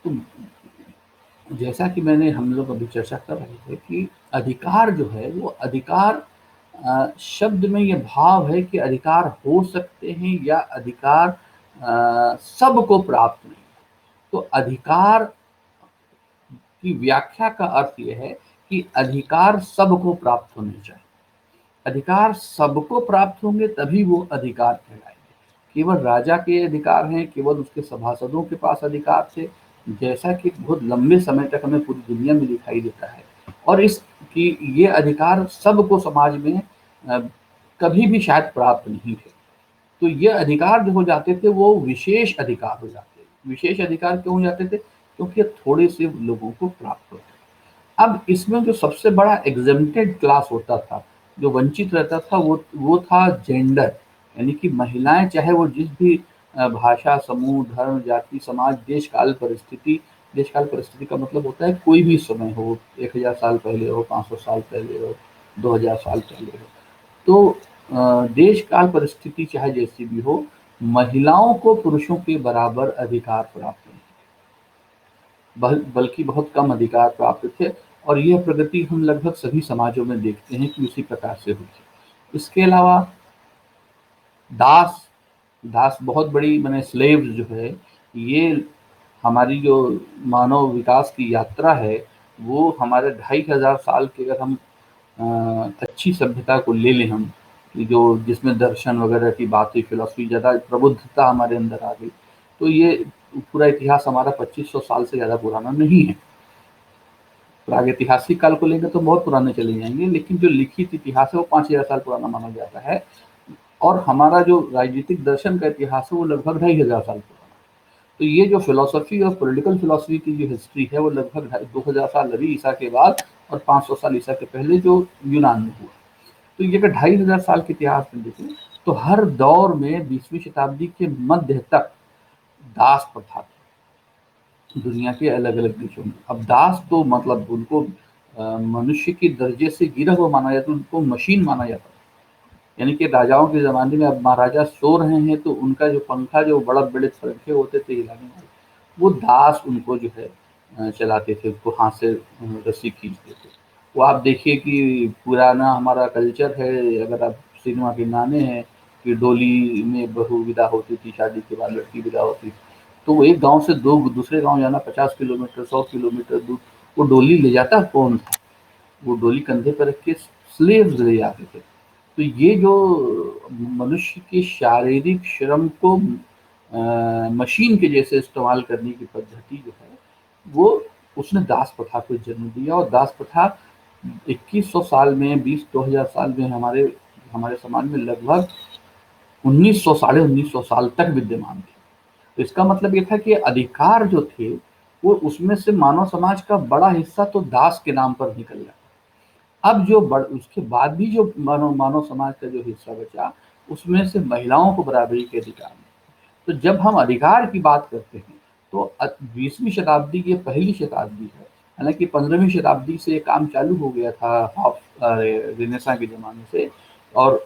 तो जैसा कि हम लोग अभी चर्चा कर रहे थे कि अधिकार जो है वो अधिकार शब्द में ये भाव है कि अधिकार हो सकते हैं या अधिकार सबको प्राप्त नहीं। तो अधिकार की व्याख्या का अर्थ यह है कि अधिकार सबको प्राप्त होने चाहिए। अधिकार सबको प्राप्त होंगे तभी वो अधिकार कहलाएंगे। केवल राजा के अधिकार हैं, केवल उसके सभासदों के पास अधिकार थे, जैसा कि बहुत लंबे समय तक हमें पूरी दुनिया में दिखाई देता है। और इस कि ये अधिकार सबको समाज में अ, कभी भी शायद प्राप्त नहीं थे। तो ये अधिकार जो हो जाते थे वो विशेष अधिकार हो जाते थे। विशेष अधिकार क्यों हो जाते थे? क्योंकि थोड़े से लोगों को प्राप्त होते। अब इसमें जो सबसे बड़ा एग्जेम्प्टेड क्लास होता था, जो वंचित रहता था, वो था जेंडर, यानी कि महिलाएं, चाहे वो जिस भी भाषा, समूह, धर्म, जाति, समाज, देश काल परिस्थिति। देश काल परिस्थिति का मतलब होता है कोई भी समय हो, 1000 साल पहले हो, 500 साल पहले हो, 2000 साल पहले हो। तो देश काल परिस्थिति चाहे जैसी भी हो, महिलाओं को पुरुषों के बराबर अधिकार प्राप्त नहीं, बल्कि बहुत कम अधिकार प्राप्त थे। और यह प्रगति हम लगभग सभी समाजों में देखते हैं कि उसी प्रकार से हुई है। इसके अलावा दास दास बहुत बड़ी माने स्लेव्स जो है, ये हमारी जो मानव विकास की यात्रा है, वो हमारे 2500 साल के, अगर हम अच्छी सभ्यता को ले लें हम, कि जो जिसमें दर्शन वगैरह की बातें, फिलॉसफी ज़्यादा प्रबुद्धता हमारे अंदर आ गई, तो ये पूरा इतिहास हमारा 2500 साल से ज़्यादा पुराना नहीं है। प्रागैतिहासिक काल को लेकर तो बहुत पुराने चले जाएंगे, लेकिन जो लिखित इतिहास है वो 5000 साल पुराना माना जाता है। और हमारा जो राजनीतिक दर्शन का इतिहास है वो लगभग 2500 साल पुराना है। तो ये जो फिलोसफी और पॉलिटिकल फिलोसफी की जो हिस्ट्री है वो लगभग 2000 साल अभी ईसा के बाद और 500 साल ईसा के पहले जो यूनान में हुआ। तो ये अगर 2500 साल के इतिहास में देखें तो हर दौर में 20वीं शताब्दी के मध्य तक दास प्रथा थी दुनिया के अलग अलग देशों में। अब दास तो मतलब उनको मनुष्य के दर्जे से गिरा हुआ माना जाता, उनको मशीन माना जाता। यानी कि राजाओं के ज़माने में अब महाराजा सो रहे हैं तो उनका जो पंखा, जो बड़े-बड़े पंखे होते थे हिलाने वाले, वो दास उनको जो है चलाते थे, उसको हाथ से रस्सी खींचते थे। वो आप देखिए कि पुराना हमारा कल्चर है, अगर आप सिनेमा के गाने हैं कि डोली में बहू विदा होती थी, शादी के बाद लड़की विदा होती थी, तो वो एक गाँव से दो दूसरे गाँव जाना 50 किलोमीटर, 100 किलोमीटर दूर, वो डोली ले जाता कौन था? वो डोली कंधे पर रख के स्लेव्स ले जाते थे। तो ये जो मनुष्य के शारीरिक श्रम को मशीन के जैसे इस्तेमाल करने की पद्धति जो है, वो उसने दास प्रथा को जन्म दिया। और दास प्रथा 2100 साल में, 2000 साल में हमारे हमारे समाज में लगभग 1900 साढ़े 1900 साल तक विद्यमान थी। तो इसका मतलब ये था कि अधिकार जो थे वो उसमें से मानव समाज का बड़ा हिस्सा तो दास के नाम पर निकल गया। अब जो उसके बाद भी जो मानव मानव समाज का जो हिस्सा बचा, उसमें से महिलाओं को बराबरी के अधिकार मिले। तो जब हम अधिकार की बात करते हैं तो 20वीं शताब्दी ये पहली शताब्दी है। हालांकि 15वीं शताब्दी से ये काम चालू हो गया था, हाफ रेनेसां के ज़माने से। और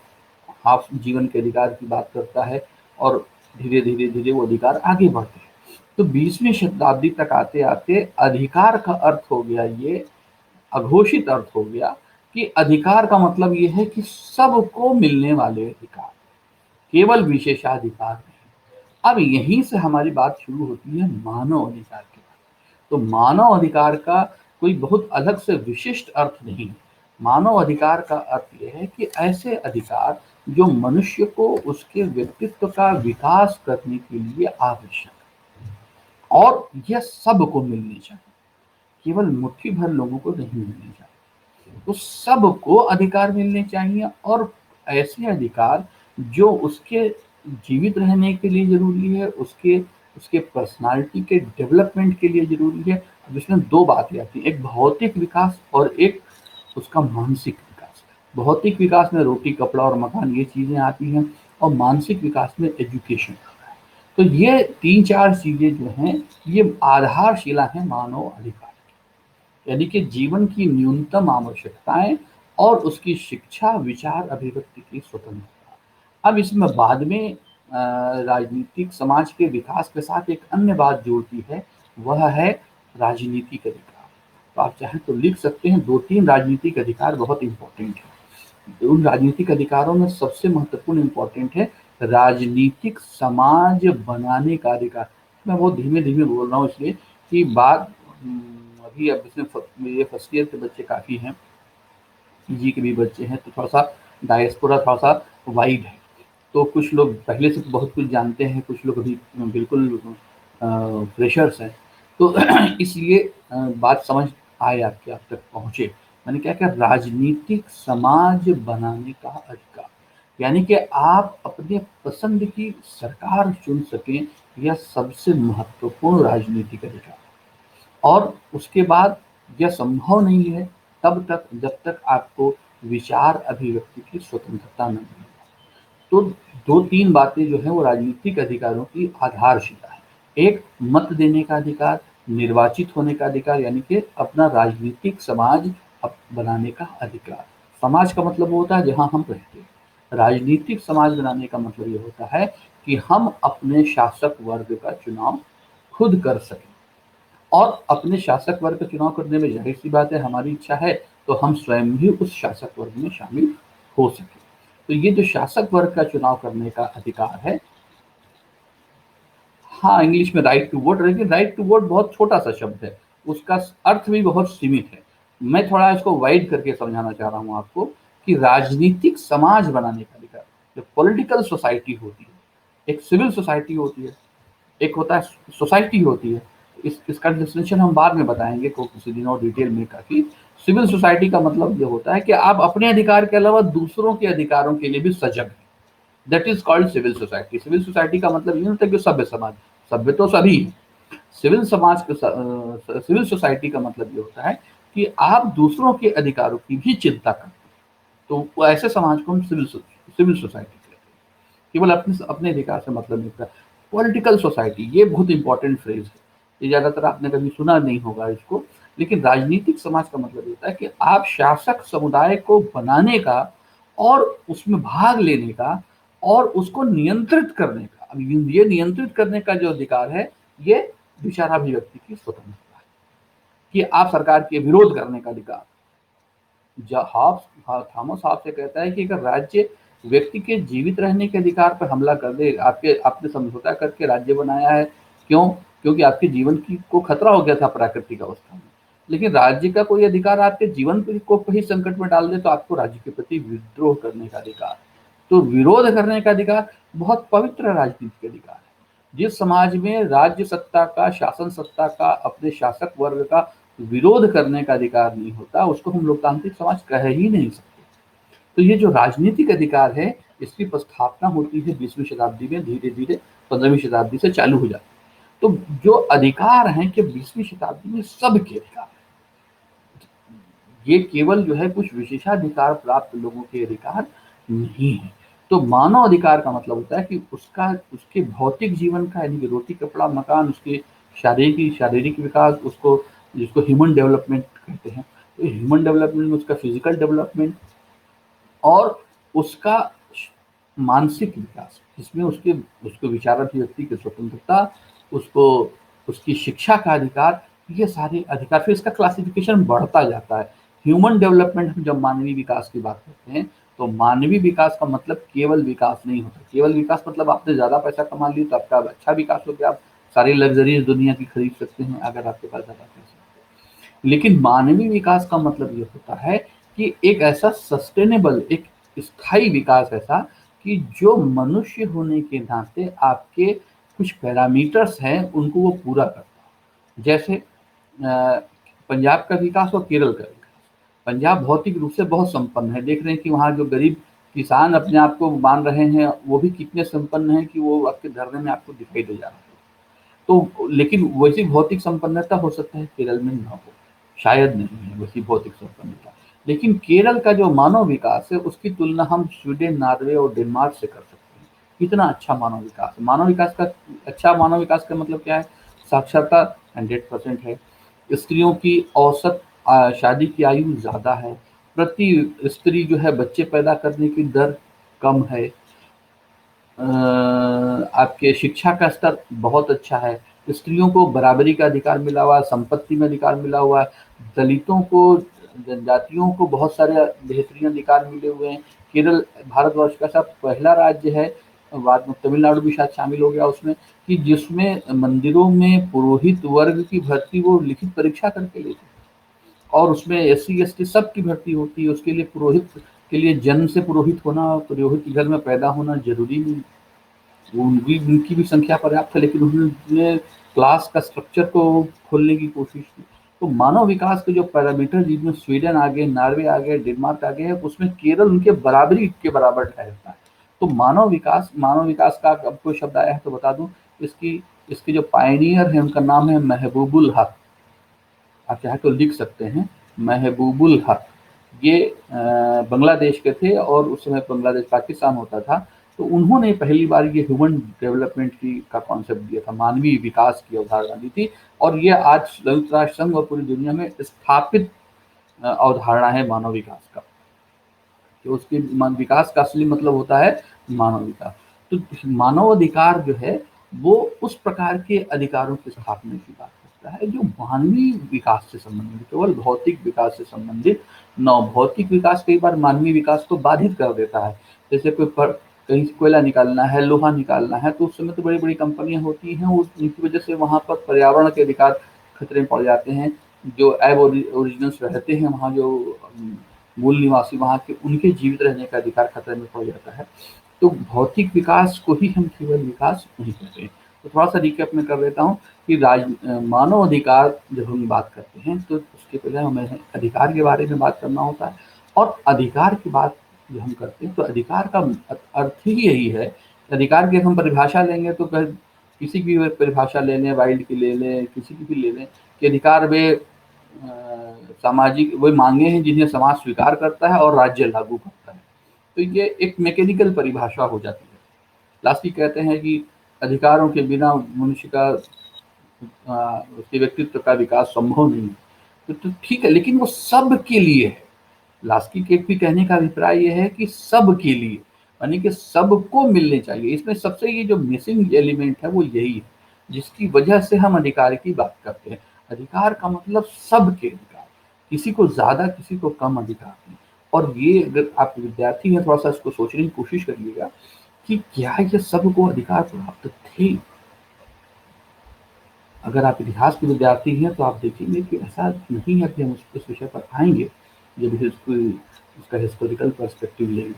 हाफ जीवन के अधिकार की बात करता है, और धीरे धीरे धीरे वो अधिकार आगे बढ़ते हैं। तो 20वीं शताब्दी तक आते आते अधिकार का अर्थ हो गया, ये अघोषित अर्थ हो गया कि अधिकार का मतलब ये है कि सबको मिलने वाले अधिकार, केवल विशेषाधिकार नहीं। अब यहीं से हमारी बात शुरू होती है मानव अधिकार की बात। तो मानव अधिकार का कोई बहुत अलग से विशिष्ट अर्थ नहीं है। मानव अधिकार का अर्थ यह है कि ऐसे अधिकार जो मनुष्य को उसके व्यक्तित्व का विकास करने के लिए आवश्यक है, और यह सबको मिलनी चाहिए, केवल मुट्ठी भर लोगों को नहीं मिलनी चाहिए। तो सबको अधिकार मिलने चाहिए, और ऐसे अधिकार जो उसके जीवित रहने के लिए ज़रूरी है, उसके उसके पर्सनालिटी के डेवलपमेंट के लिए ज़रूरी है। अब इसमें 2 बातें आती हैं, एक भौतिक विकास और एक उसका मानसिक विकास। भौतिक विकास में रोटी, कपड़ा और मकान ये चीज़ें आती हैं, और मानसिक विकास में एजुकेशन आता है। तो ये 3-4 चीज़ें जो हैं, ये आधारशिला हैं मानव अधिकार। यानी कि जीवन की न्यूनतम आवश्यकताएं और उसकी शिक्षा, विचार, अभिव्यक्ति की स्वतंत्रता। अब इसमें बाद में राजनीतिक समाज के विकास के साथ एक अन्य बात जुड़ती है वह है राजनीतिक अधिकार। तो आप चाहें तो लिख सकते हैं, 2-3 राजनीतिक अधिकार बहुत इंपॉर्टेंट है। उन राजनीतिक अधिकारों में सबसे महत्वपूर्ण इंपॉर्टेंट है राजनीतिक समाज बनाने का अधिकार। मैं बहुत धीमे धीमे बोल रहा हूँ इसलिए कि बात अभी अब इसमें मेरे फर्स्ट ईयर के बच्चे काफ़ी हैं, पीजी के भी बच्चे हैं, तो थोड़ा सा डायस्पोरा थोड़ा सा वाइड है। तो कुछ लोग पहले से बहुत कुछ जानते हैं, कुछ लोग अभी बिल्कुल फ्रेशर्स हैं। तो इसलिए बात समझ आए आपके आप तक पहुँचे। मैंने क्या कहा, राजनीतिक समाज बनाने का अधिकार, यानी कि आप अपने पसंद की सरकार चुन सकें, यह सबसे महत्वपूर्ण राजनीतिक अधिकार। और उसके बाद यह संभव नहीं है तब तक जब तक आपको विचार अभिव्यक्ति की स्वतंत्रता न मिले। तो 2-3 बातें जो है वो राजनीतिक अधिकारों की आधारशिला है। एक, मत देने का अधिकार, निर्वाचित होने का अधिकार, यानी कि अपना राजनीतिक समाज बनाने का अधिकार। समाज का मतलब वो होता है जहाँ हम रहते हैं। राजनीतिक समाज बनाने का मतलब ये होता है कि हम अपने शासक वर्ग का चुनाव खुद कर सकें। और अपने शासक वर्ग का चुनाव करने में जाहिर सी बात है, हमारी इच्छा है तो हम स्वयं भी उस शासक वर्ग में शामिल हो सके। तो ये जो शासक वर्ग का चुनाव करने का अधिकार है, हाँ, इंग्लिश में राइट टू वोट, लेकिन राइट टू वोट बहुत छोटा सा शब्द है, उसका अर्थ भी बहुत सीमित है। मैं थोड़ा इसको वाइड करके समझाना चाह रहा हूँ आपको कि राजनीतिक समाज बनाने का अधिकार, जो पॉलिटिकल सोसाइटी होती है, एक सिविल सोसाइटी होती है, एक होता है सोसाइटी होती है। इसका डिस्टिंक्शन हम बाद में बताएंगे को किसी दिन और डिटेल में काफी। सिविल सोसाइटी का मतलब ये होता है कि आप अपने अधिकार के अलावा दूसरों के अधिकारों के लिए भी सजग हैं। That is called civil society. Civil society का मतलब ये होता है कि सभ्य समाज, सभ्य तो सभी हैं। सिविल समाज के सिविल सोसाइटी का मतलब ये होता है कि आप दूसरों के अधिकारों की भी चिंता करते हैं। तो ऐसे समाज को हम सिविल सोसाइटी कहते हैं। केवल अपने अपने अधिकार से मतलब नहीं होता। पॉलिटिकल सोसाइटी, ये बहुत इंपॉर्टेंट फ्रेज है, ये ज्यादातर आपने कभी सुना नहीं होगा इसको। लेकिन राजनीतिक समाज का मतलब ये होता है कि आप शासक समुदाय को बनाने का और उसमें भाग लेने का और उसको नियंत्रित करने का, अब ये नियंत्रित करने का जो अधिकार है, ये विचाराभिव्यक्ति की स्वतंत्रता है कि आप सरकार के विरोध करने का अधिकार। थॉमस हॉब्स से कहता है कि अगर राज्य व्यक्ति के जीवित रहने के अधिकार पर हमला कर दे, आपने समझौता करके राज्य बनाया है, क्यों? क्योंकि आपके जीवन की को खतरा हो गया था प्राकृतिक अवस्था में। लेकिन राज्य का कोई अधिकार आपके जीवन को ही संकट में डाल दे तो आपको राज्य के प्रति विद्रोह करने का अधिकार। तो विरोध करने का अधिकार बहुत पवित्र राजनीतिक अधिकार है। जिस समाज में राज्य सत्ता का, शासन सत्ता का, अपने शासक वर्ग का विरोध करने का अधिकार नहीं होता, उसको हम लोकतांत्रिक समाज कह ही नहीं सकते। तो ये जो राजनीतिक अधिकार है, इसकी स्थापना होती है 20वीं शताब्दी में, धीरे धीरे 15वीं शताब्दी से चालू हो जाती है। तो जो अधिकार हैं कि 20वीं शताब्दी में सबके अधिकार हैं, ये केवल जो है कुछ विशेषाधिकार प्राप्त लोगों के अधिकार नहीं है। तो मानव अधिकार का मतलब होता है कि उसके भौतिक जीवन का, यानी कि रोटी कपड़ा मकान, उसके शारीरिक विकास, उसको जिसको ह्यूमन डेवलपमेंट कहते हैं, तो ह्यूमन डेवलपमेंट में उसका फिजिकल डेवलपमेंट और उसका मानसिक विकास, इसमें उसके उसको विचार अभिव्यक्ति की स्वतंत्रता, उसको उसकी शिक्षा का अधिकार, ये सारे अधिकार। फिर इसका क्लासिफिकेशन बढ़ता जाता है। ह्यूमन डेवलपमेंट, हम जब मानवीय विकास की बात करते हैं तो मानवीय विकास का मतलब केवल विकास नहीं होता। केवल विकास मतलब आपने ज़्यादा पैसा कमा लिया तो आपका अच्छा विकास हो गया, आप सारी लग्जरीज दुनिया की खरीद सकते हैं अगर आपके पास ज़्यादा पैसा है। लेकिन मानवीय विकास का मतलब ये होता है कि एक ऐसा सस्टेनेबल, एक स्थायी विकास ऐसा कि जो मनुष्य होने के नाते आपके कुछ पैरामीटर्स हैं उनको वो पूरा करता हो। जैसे पंजाब का विकास और केरल का विकास। पंजाब भौतिक रूप से बहुत संपन्न है, देख रहे हैं कि वहाँ जो गरीब किसान अपने आप को मान रहे हैं वो भी कितने संपन्न हैं कि वो आपके धरने में आपको दिखाई दे जा रहा है। तो लेकिन वैसी भौतिक संपन्नता हो सकता है केरल में ना हो, शायद नहीं है वैसी भौतिक संपन्नता। लेकिन केरल का जो मानव विकास है उसकी तुलना हम स्वीडन, नॉर्वे और डेनमार्क से कर सकते हैं। कितना अच्छा मानव विकास है। मानव विकास का अच्छा मानव विकास का मतलब क्या है? साक्षरता 100% है, स्त्रियों की औसत शादी की आयु ज़्यादा है, प्रति स्त्री जो है बच्चे पैदा करने की दर कम है, आपके शिक्षा का स्तर बहुत अच्छा है, स्त्रियों को बराबरी का अधिकार मिला हुआ है, संपत्ति में अधिकार मिला हुआ है, दलितों को, जनजातियों को बहुत सारे बेहतरीन अधिकार मिले हुए हैं। केरल भारतवर्ष का सब पहला राज्य है, बाद में तमिलनाडु भी शायद शामिल हो गया उसमें, कि जिसमें मंदिरों में पुरोहित वर्ग की भर्ती वो लिखित परीक्षा करके लेते हैं, और उसमें एससी एसटी सब की भर्ती होती है। उसके लिए पुरोहित के लिए जन्म से पुरोहित होना, पुरोहित के घर में पैदा होना जरूरी नहीं। उनकी भी संख्या पर्याप्त है, लेकिन उन्होंने क्लास का स्ट्रक्चर को खोलने की कोशिश की। तो मानव विकास के जो पैरामीटर जिसमें स्वीडन आगे, नॉर्वे आगे, डेनमार्क आगे है, उसमें केरल उनके बराबरी के बराबर ठहरता है। तो मानव विकास का अब कोई शब्द आया है तो बता दूं, इसकी इसके जो पायनियर है उनका नाम है महबूबुल हक। आप चाहे तो लिख सकते हैं, महबूबुल हक। ये बांग्लादेश के थे और उस समय बांग्लादेश पाकिस्तान होता था। तो उन्होंने पहली बार ये ह्यूमन डेवलपमेंट की का कॉन्सेप्ट दिया था, मानवीय विकास की अवधारणा दी थी। और ये आज संयुक्त राष्ट्र संघ और पूरी दुनिया में स्थापित अवधारणा है मानव विकास का। कि उसके विकास का असली मतलब होता है मानव विकास। तो मानव अधिकार जो है वो उस प्रकार के अधिकारों की स्थापना की बात करता है जो मानवीय विकास से संबंधित, केवल भौतिक विकास से संबंधित न। भौतिक विकास कई बार मानवीय विकास को बाधित कर देता है। जैसे कहीं से कोयला निकालना है, लोहा निकालना है, तो उस समय तो बड़ी बड़ी कंपनियां होती हैं, उनकी वजह से वहां पर पर्यावरण के अधिकार खतरे में पड़ जाते हैं। जो एब ओरिजिनल्स रहते हैं वहाँ, जो मूल निवासी वहाँ के, उनके जीवित रहने का अधिकार खतरे में पड़ जाता है। तो भौतिक विकास को ही हम केवल विकास नहीं कहते हैं। तो थोड़ा सा रिकैप में कर देता हूँ कि मानव अधिकार जब हम बात करते हैं तो उसके पहले हमें अधिकार के बारे में बात करना होता है। और अधिकार की बात जब हम करते हैं तो अधिकार का अर्थ ही यही है। अधिकार की हम परिभाषा लेंगे तो किसी की भी परिभाषा ले लें, वाइल्ड की ले लें, किसी की भी ले लें, कि अधिकार वे सामाजिक वही मांगे हैं जिन्हें समाज स्वीकार करता है और राज्य लागू करता है। तो ये एक मैकेनिकल परिभाषा हो जाती है। लास्टी कहते हैं कि अधिकारों के बिना मनुष्य का उसके व्यक्तित्व का विकास संभव नहीं है। तो ठीक है, लेकिन वो सब के लिए है। लास्की के भी कहने का अभिप्राय ये है कि सब के लिए, यानी कि सबको मिलने चाहिए। इसमें सबसे ये जो मिसिंग एलिमेंट है वो यही है, जिसकी वजह से हम अधिकार की बात करते हैं। अधिकार का मतलब सबके अधिकार, किसी को ज्यादा किसी को कम अधिकार नहीं। और ये अगर आप विद्यार्थी हैं, थोड़ा सा इसको सोचने की कोशिश करिएगा कि क्या ये सबको अधिकार प्राप्त थे। अगर आप इतिहास के विद्यार्थी हैं तो आप देखेंगे कि ऐसा नहीं है कि हम उस विषय पर आएंगे जब उसका हिस्टोरिकल पर्सपेक्टिव लेंगे।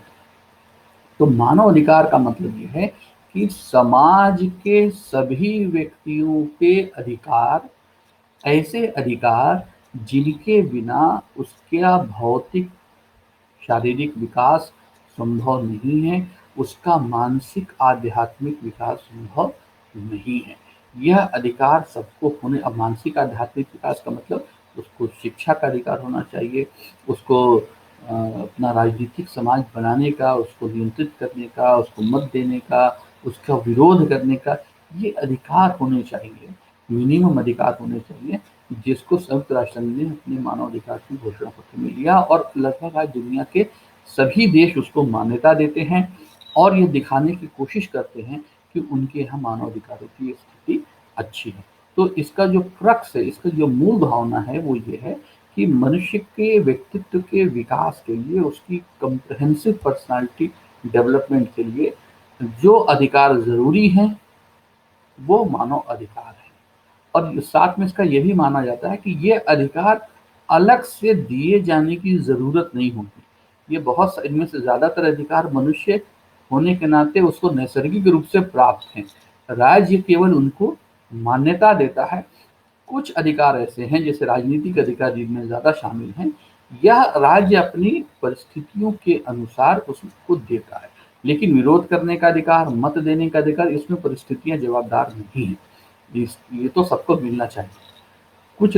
तो मानव अधिकार का मतलब ये है कि समाज के सभी व्यक्तियों के अधिकार, ऐसे अधिकार जिनके बिना उसका भौतिक शारीरिक विकास संभव नहीं है, उसका मानसिक आध्यात्मिक विकास संभव नहीं है। यह अधिकार सबको होने। अब मानसिक आध्यात्मिक विकास का मतलब उसको शिक्षा का अधिकार होना चाहिए, उसको अपना राजनीतिक समाज बनाने का, उसको नियंत्रित करने का, उसको मत देने का, उसका विरोध करने का, ये अधिकार होने चाहिए। मिनिमम अधिकार होने चाहिए, जिसको संयुक्त राष्ट्र संघ ने अपने मानव अधिकार की घोषणा पत्र में लिया। और लगभग आज दुनिया के सभी देश उसको मान्यता देते हैं और ये दिखाने की कोशिश करते हैं कि उनके यहाँ मानव अधिकारों की स्थिति अच्छी है। तो इसका जो क्रक्स है, इसका जो मूल भावना है वो ये है कि मनुष्य के व्यक्तित्व के विकास के लिए, उसकी कम्प्रहेंसिव पर्सनालिटी डेवलपमेंट के लिए जो अधिकार जरूरी हैं वो मानव अधिकार है। और साथ में इसका ये भी माना जाता है कि ये अधिकार अलग से दिए जाने की जरूरत नहीं होती। ये बहुत इनमें से ज्यादातर अधिकार मनुष्य होने के नाते उसको नैसर्गिक रूप से प्राप्त हैं। राज्य केवल उनको मान्यता देता है। कुछ अधिकार ऐसे हैं जैसे राजनीतिक अधिकार जिनमें ज्यादा शामिल हैं, यह राज्य अपनी परिस्थितियों के अनुसार उसको देता है। लेकिन विरोध करने का अधिकार, मत देने का अधिकार, इसमें परिस्थितियां जवाबदार नहीं है। ये तो सबको मिलना चाहिए। कुछ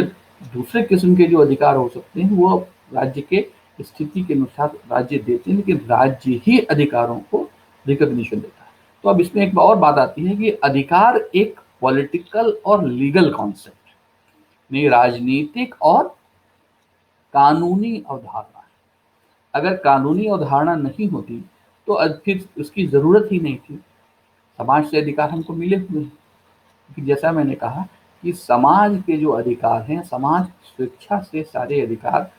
दूसरे किस्म के जो अधिकार हो सकते हैं वो राज्य के स्थिति के अनुसार राज्य देते हैं, लेकिन राज्य ही अधिकारों को रिकॉग्निशन देता है। तो अब इसमें एक और बात आती है कि अधिकार एक पॉलिटिकल और लीगल कॉन्सेप्ट नहीं, राजनीतिक और कानूनी अवधारणा है। अगर कानूनी अवधारणा नहीं होती तो फिर उसकी जरूरत ही नहीं थी। समाज से अधिकार हमको मिले हुए हैं, कि जैसा मैंने कहा कि समाज के जो अधिकार हैं, समाज स्वेच्छा से सारे अधिकार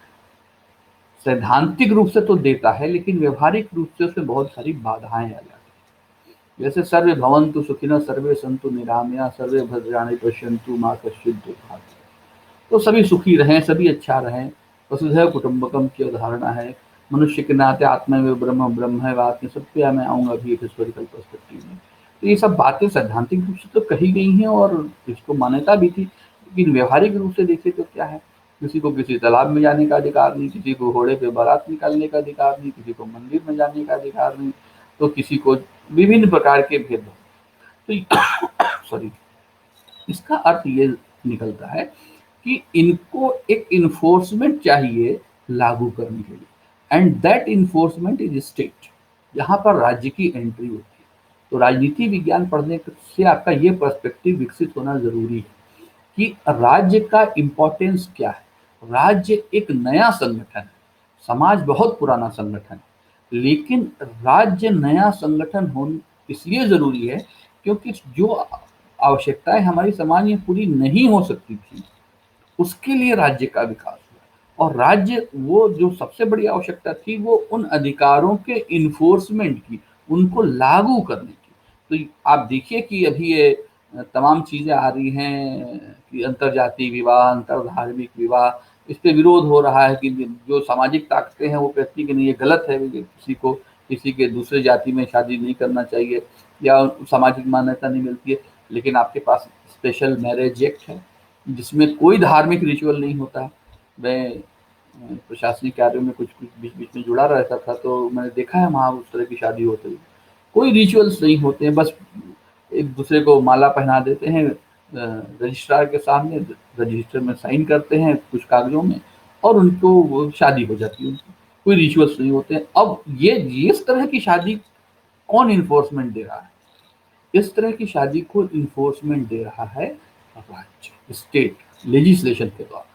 सैद्धांतिक रूप से तो देता है, लेकिन व्यवहारिक रूप से उसमें बहुत सारी बाधाएं आ जाती हैं। जैसे सर्वे भवन्तु सुखिनः, सर्वे सन्तु निरामया, सर्वे भद्राणि पश्यन्तु मा कश्चित् दुःखात्। तो सभी सुखी रहें, सभी अच्छा रहें, वसुधैव कुटुम्बकम की अवधारणा है। मनुष्य के नाते आत्मा में ब्रह्म, ब्रह्म है बात में सब पे मैं आऊँगा अभी एक हिस्टोरिकल पर्सपेक्टिव में। तो ये सब बातें सैद्धांतिक रूप से तो कही गई हैं और इसको मान्यता भी थी, लेकिन व्यवहारिक रूप से देखें तो क्या है, किसी को किसी तालाब में जाने का अधिकार नहीं, किसी को घोड़े पे बारात निकालने का अधिकार नहीं, किसी को मंदिर में जाने का अधिकार नहीं, तो किसी को विभिन्न प्रकार के भेदभाव। तो सॉरी, इसका अर्थ ये निकलता है कि इनको एक इन्फोर्समेंट चाहिए लागू करने के लिए, and that enforcement is state, जहाँ पर राज्य की एंट्री होती है। तो राजनीति विज्ञान पढ़ने से आपका ये पर्सपेक्टिव विकसित होना जरूरी है कि राज्य का इम्पोर्टेंस क्या है। राज्य एक नया संगठन है, समाज बहुत पुराना संगठन है, लेकिन राज्य नया संगठन होने इसलिए जरूरी है क्योंकि जो आवश्यकताएं हमारी समाज में पूरी नहीं हो सकती थी, उसके लिए राज्य का विकास हुआ। और राज्य वो जो सबसे बड़ी आवश्यकता थी वो उन अधिकारों के इन्फोर्समेंट की, उनको लागू करने की। तो आप देखिए कि अभी ये तमाम चीजें आ रही हैं कि अंतरजातीय विवाह, अंतर धार्मिक विवाह, इस पे विरोध हो रहा है कि जो सामाजिक ताकतें हैं वो कहती कि नहीं ये गलत है, किसी को किसी के दूसरे जाति में शादी नहीं करना चाहिए या सामाजिक मान्यता नहीं मिलती है। लेकिन आपके पास स्पेशल मैरिज एक्ट है जिसमें कोई धार्मिक रिचुअल नहीं होता है। मैं प्रशासनिक कार्यों में कुछ कुछ बीच बीच में जुड़ा रहता था, तो मैंने देखा है वहाँ उस तरह की शादी होते हुए। कोई रिचुअल्स नहीं होते हैं, बस एक दूसरे को माला पहना देते हैं रजिस्ट्रार के सामने, रजिस्टर में साइन करते हैं कुछ कागजों में और उनको वो शादी हो जाती है उनकी। कोई रिचुअल्स नहीं होते हैं। अब ये इस तरह की शादी कौन इन्फोर्समेंट दे रहा है? इस तरह की शादी को इन्फोर्समेंट दे रहा है राज्य, स्टेट लेजिस्लेशन के द्वारा।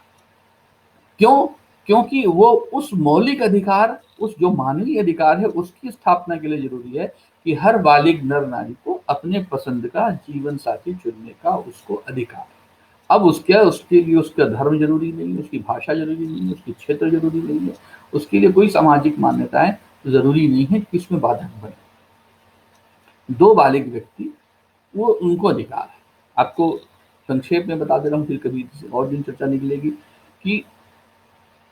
क्यों? क्योंकि वो उस मौलिक अधिकार, उस जो मानवीय अधिकार है उसकी स्थापना के लिए जरूरी है कि हर बालिग नर नारी को अपने पसंद का जीवन साथी चुनने का उसको अधिकार है। अब उसके लिए उसका धर्म जरूरी नहीं है, उसकी भाषा जरूरी नहीं है, उसकी क्षेत्र जरूरी नहीं है, उसके लिए कोई सामाजिक मान्यताएं जरूरी नहीं है कि इसमें बाधक बने। दो बालिग व्यक्ति वो उनको अधिकार है। आपको संक्षेप में बता दे रहा हूँ, फिर कभी और दिन चर्चा निकलेगी कि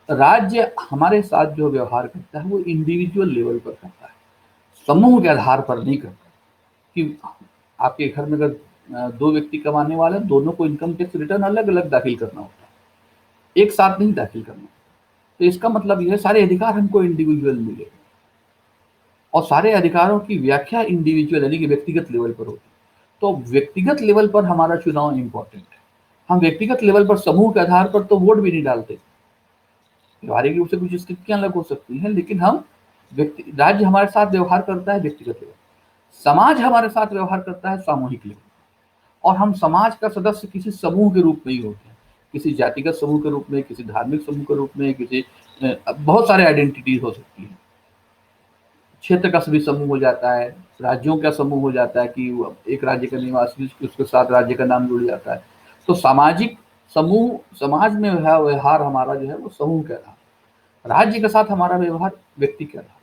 राज्य हमारे साथ जो व्यवहार करता है वो इंडिविजुअल लेवल पर करता है, समूह के आधार पर नहीं करता। कि आपके घर में अगर दो व्यक्ति कमाने वाले हैं, दोनों को इनकम टैक्स रिटर्न अलग अलग दाखिल करना होता है, एक साथ नहीं दाखिल करना। तो इसका मतलब यह है सारे अधिकार हमको इंडिविजुअल मिले और सारे अधिकारों की व्याख्या इंडिविजुअल यानी कि व्यक्तिगत लेवल पर होती है। तो व्यक्तिगत लेवल पर हमारा चुनाव इंपॉर्टेंट है। हम व्यक्तिगत लेवल पर समूह के आधार पर तो वोट भी नहीं डालते। व्यवहारिक रूप से कुछ स्थितियां अलग हो सकती हैं, लेकिन हम व्यक्ति राज्य हमारे साथ व्यवहार करता है व्यक्तिगत लेवल, समाज हमारे साथ व्यवहार करता है सामूहिक लेवल। और हम समाज का सदस्य किसी समूह के रूप में ही होते हैं, किसी जातिगत समूह के रूप में, किसी धार्मिक समूह के रूप में, किसी बहुत सारे आइडेंटिटीज हो सकती है। क्षेत्र का सभी समूह हो जाता है, राज्यों का समूह हो जाता है कि एक राज्य का निवासी उसके साथ राज्य का नाम जुड़ जाता है। तो सामाजिक समूह, समाज में व्यवहार हमारा जो है वो समूह के आधार, राज्य के साथ हमारा व्यवहार व्यक्ति के आधार।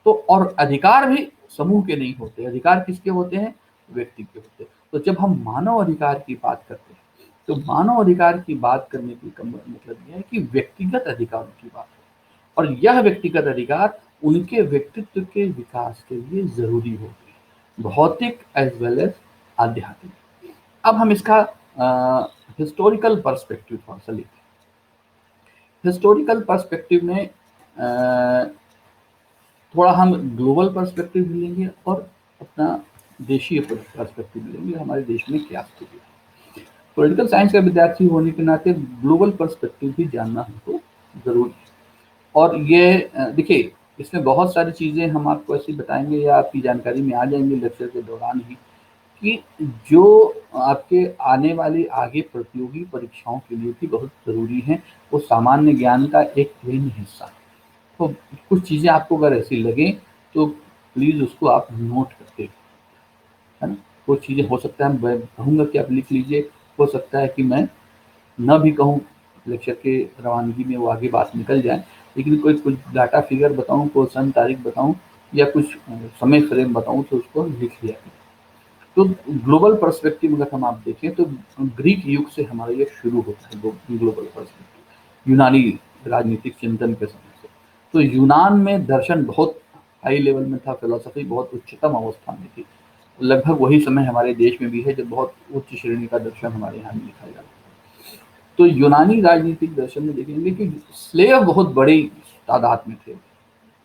तो और अधिकार भी समूह के नहीं होते, अधिकार किसके होते हैं? व्यक्ति के होते हैं। तो जब हम मानव अधिकार की बात करते हैं तो मानव अधिकार की बात करने की मतलब यह है कि व्यक्तिगत अधिकारों की बात है, और यह व्यक्तिगत अधिकार उनके व्यक्तित्व के विकास के लिए जरूरी होते हैं, भौतिक एज वेल एज आध्यात्मिक। अब हम इसका हिस्टोरिकल पर्सपेक्टिव थोड़ा सा लेते हैं। हिस्टोरिकल पर्सपेक्टिव में थोड़ा हम ग्लोबल पर्सपेक्टिव भी लेंगे और अपना देशीय पर्सपेक्टिव भी लेंगे, हमारे देश में क्या स्थिति है। पॉलिटिकल साइंस का विद्यार्थी होने के नाते ग्लोबल पर्सपेक्टिव भी जानना हमको जरूरी है। और ये देखिए, इसमें बहुत सारी चीज़ें हम आपको ऐसी बताएंगे या आपकी जानकारी में आ जाएंगे लेक्चर के दौरान ही, कि जो आपके आने वाली आगे प्रतियोगी परीक्षाओं के लिए भी बहुत ज़रूरी हैं, वो सामान्य ज्ञान का एक अभिन्न हिस्सा है। तो कुछ चीज़ें आपको अगर ऐसी लगें तो प्लीज़ उसको आप नोट करते हैं, है ना। कुछ चीज़ें हो सकता है मैं कहूँगा कि आप लिख लीजिए, हो सकता है कि मैं ना भी कहूँ, लेक्चर के रवानगी में वो आगे बात निकल जाए, लेकिन कोई कुछ डाटा फिगर बताऊँ, कोई सन तारीख बताऊँ या कुछ समय फ्रेम बताऊँ तो उसको लिख लिया करें। तो ग्लोबल पर्सपेक्टिव अगर हम आप देखें तो ग्रीक युग से हमारा ये शुरू होता है ग्लोबल पर्सपेक्टिव, यूनानी राजनीतिक चिंतन के समय से। तो यूनान में दर्शन बहुत हाई लेवल में था, फिलोसफी बहुत उच्चतम अवस्था में थी। लगभग वही समय हमारे देश में भी है जब बहुत उच्च श्रेणी का दर्शन हमारे यहाँ भी लिखा जाता है। तो यूनानी राजनीतिक दर्शन में देखेंगे कि स्लेव बहुत बड़ी तादाद में थे,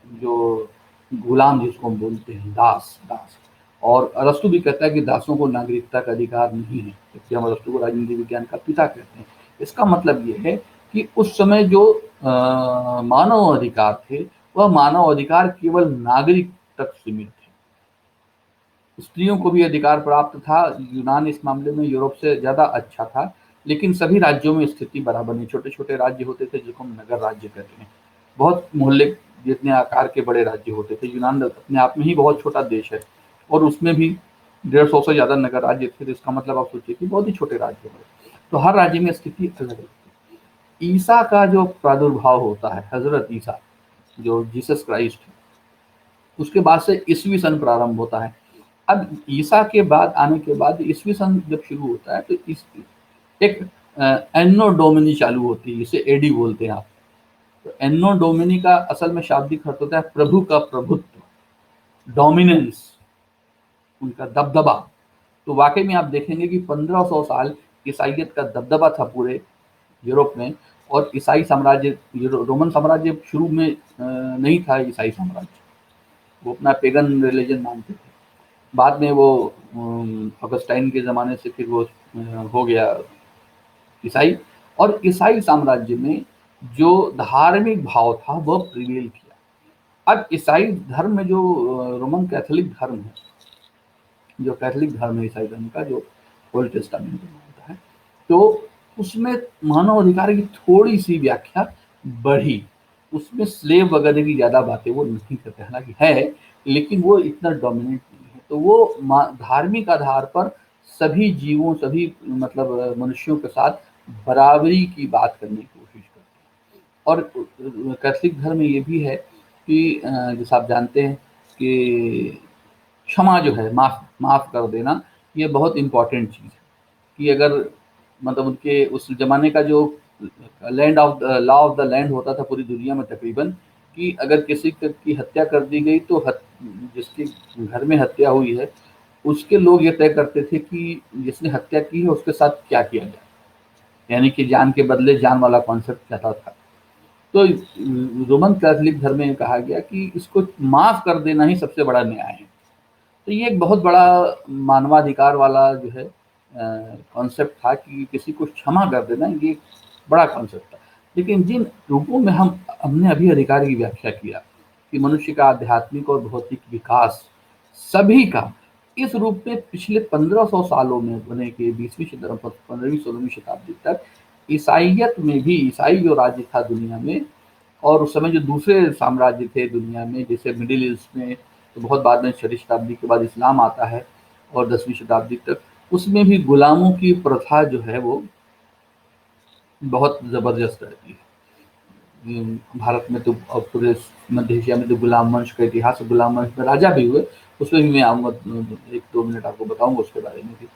जो गुलाम जिसको हम बोलते हैं, दास दास। और अरस्तु भी कहता है कि दासों को नागरिकता का अधिकार नहीं है, जबकि हम अरस्तु को राजनीति विज्ञान का पिता कहते हैं। इसका मतलब ये है कि उस समय जो मानव अधिकार थे वह मानव अधिकार केवल नागरिक तक सीमित थे। स्त्रियों को भी अधिकार प्राप्त था। यूनान इस मामले में यूरोप से ज़्यादा अच्छा था, लेकिन सभी राज्यों में स्थिति बराबर नहीं। छोटे-छोटे राज्य होते थे जिनको हम नगर राज्य कहते हैं। बहुत मोहल्ले जितने आकार के बड़े राज्य होते थे। यूनान अपने आप में ही बहुत छोटा देश है और उसमें भी 150 से ज़्यादा नगर राज्य थे, तो इसका मतलब आप सोचिए कि बहुत ही छोटे राज्य हैं। तो हर राज्य में स्थिति अलग-अलग थी। ईसा का जो प्रादुर्भाव होता है, हज़रत ईसा जो जीसस क्राइस्ट, उसके बाद से ईसवी सन प्रारंभ होता है। अब ईसा के बाद आने के बाद ईसवी सन जब शुरू होता है तो इस एक एन्नो डोमिनी चालू होती है, जिसे एडी बोलते हैं आप। तो एन्नो डोमिनी का असल में शाब्दिक अर्थ होता है प्रभु का प्रभुत्व, डोमिनेंस, उनका दबदबा। तो वाकई में आप देखेंगे कि 1500 साल ईसाइयत का दबदबा था पूरे यूरोप में। और ईसाई साम्राज्य, रोमन साम्राज्य शुरू में नहीं था ईसाई साम्राज्य, वो अपना पेगन रिलीजन मानते थे। बाद में वो ऑगस्टाइन के ज़माने से फिर वो हो गया ईसाई। और ईसाई साम्राज्य में जो धार्मिक भाव था वह प्रिवेल किया। अब ईसाई धर्म में जो रोमन कैथोलिक धर्म है, जो कैथोलिक धर्म है ईसाई धर्म का, जो ओल्ड टेस्टामेंट में होता है, तो उसमें मानव अधिकार की थोड़ी सी व्याख्या बढ़ी। उसमें स्लेव वगैरह की ज़्यादा बातें वो नहीं करते, हालांकि है, लेकिन वो इतना डोमिनेट नहीं है। तो वो धार्मिक आधार पर सभी जीवों, सभी मतलब मनुष्यों के साथ बराबरी की बात करने की कोशिश करते हैं। और कैथोलिक धर्म में ये भी है कि जैसा आप जानते हैं कि क्षमा जो है, माफ़ माफ़ कर देना, ये बहुत इम्पोर्टेंट चीज़ है। कि अगर मतलब उनके उस ज़माने का जो land of the law of the land होता था पूरी दुनिया में तकरीबन, कि अगर किसी की हत्या कर दी गई तो जिसके घर में हत्या हुई है, उसके लोग ये तय करते थे कि जिसने हत्या की है उसके साथ क्या किया जाए। यानी कि जान के बदले जान वाला कॉन्सेप्ट रहता था। तो रोमन कैथोलिक धर्म में कहा गया कि इसको माफ़ कर देना ही सबसे बड़ा न्याय है। तो ये एक बहुत बड़ा मानवाधिकार वाला जो है कॉन्सेप्ट था कि किसी को क्षमा कर देना, ये एक बड़ा कॉन्सेप्ट था। लेकिन जिन रूपों में हमने अभी अधिकार की व्याख्या किया कि मनुष्य का आध्यात्मिक और भौतिक विकास सभी का, इस रूप में पिछले 1500 सालों में बने के 20वीं 15वीं 16वीं शताब्दी तक ईसाइयत में भी, ईसाई जो राज्य था दुनिया में, और उस समय जो दूसरे साम्राज्य थे दुनिया में, जैसे मिडिल ईस्ट में, तो बहुत बाद में 6वीं शताब्दी के बाद इस्लाम आता है और 10वीं शताब्दी तक, उसमें भी गुलामों की प्रथा जो है वो बहुत ज़बरदस्त रहती है। भारत में तो और पूरे मध्य एशिया में तो गुलाम वंश का इतिहास है। गुलाम वंश में राजा भी हुए, उसमें भी मैं आऊँगा, 1-2 मिनट आपको बताऊँगा उसके बारे में भी।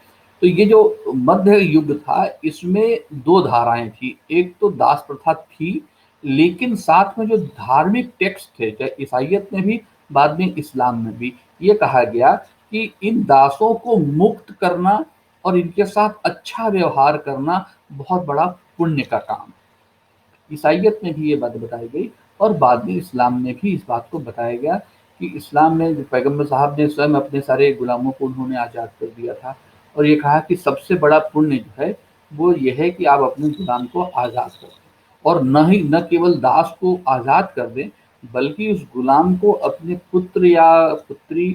तो ये जो मध्य युग था, इसमें 2 धाराएँ थी। एक तो दास प्रथा थी, लेकिन साथ में जो धार्मिक टेक्स्ट थे, चाहे ईसाइयत में भी, बाद में इस्लाम में भी, ये कहा गया कि इन दासों को मुक्त करना और इनके साथ अच्छा व्यवहार करना बहुत बड़ा पुण्य का काम है। ईसाइयत में भी ये बात बताई गई और बाद में इस्लाम में भी इस बात को बताया गया कि इस्लाम में जो पैगंबर साहब ने स्वयं अपने सारे गुलामों को उन्होंने आज़ाद कर दिया था और ये कहा कि सबसे बड़ा पुण्य जो है वो ये है कि आप अपने गुलाम को आज़ाद कर दें, और न केवल दास को आज़ाद कर दें, बल्कि उस गुलाम को अपने पुत्र या पुत्री,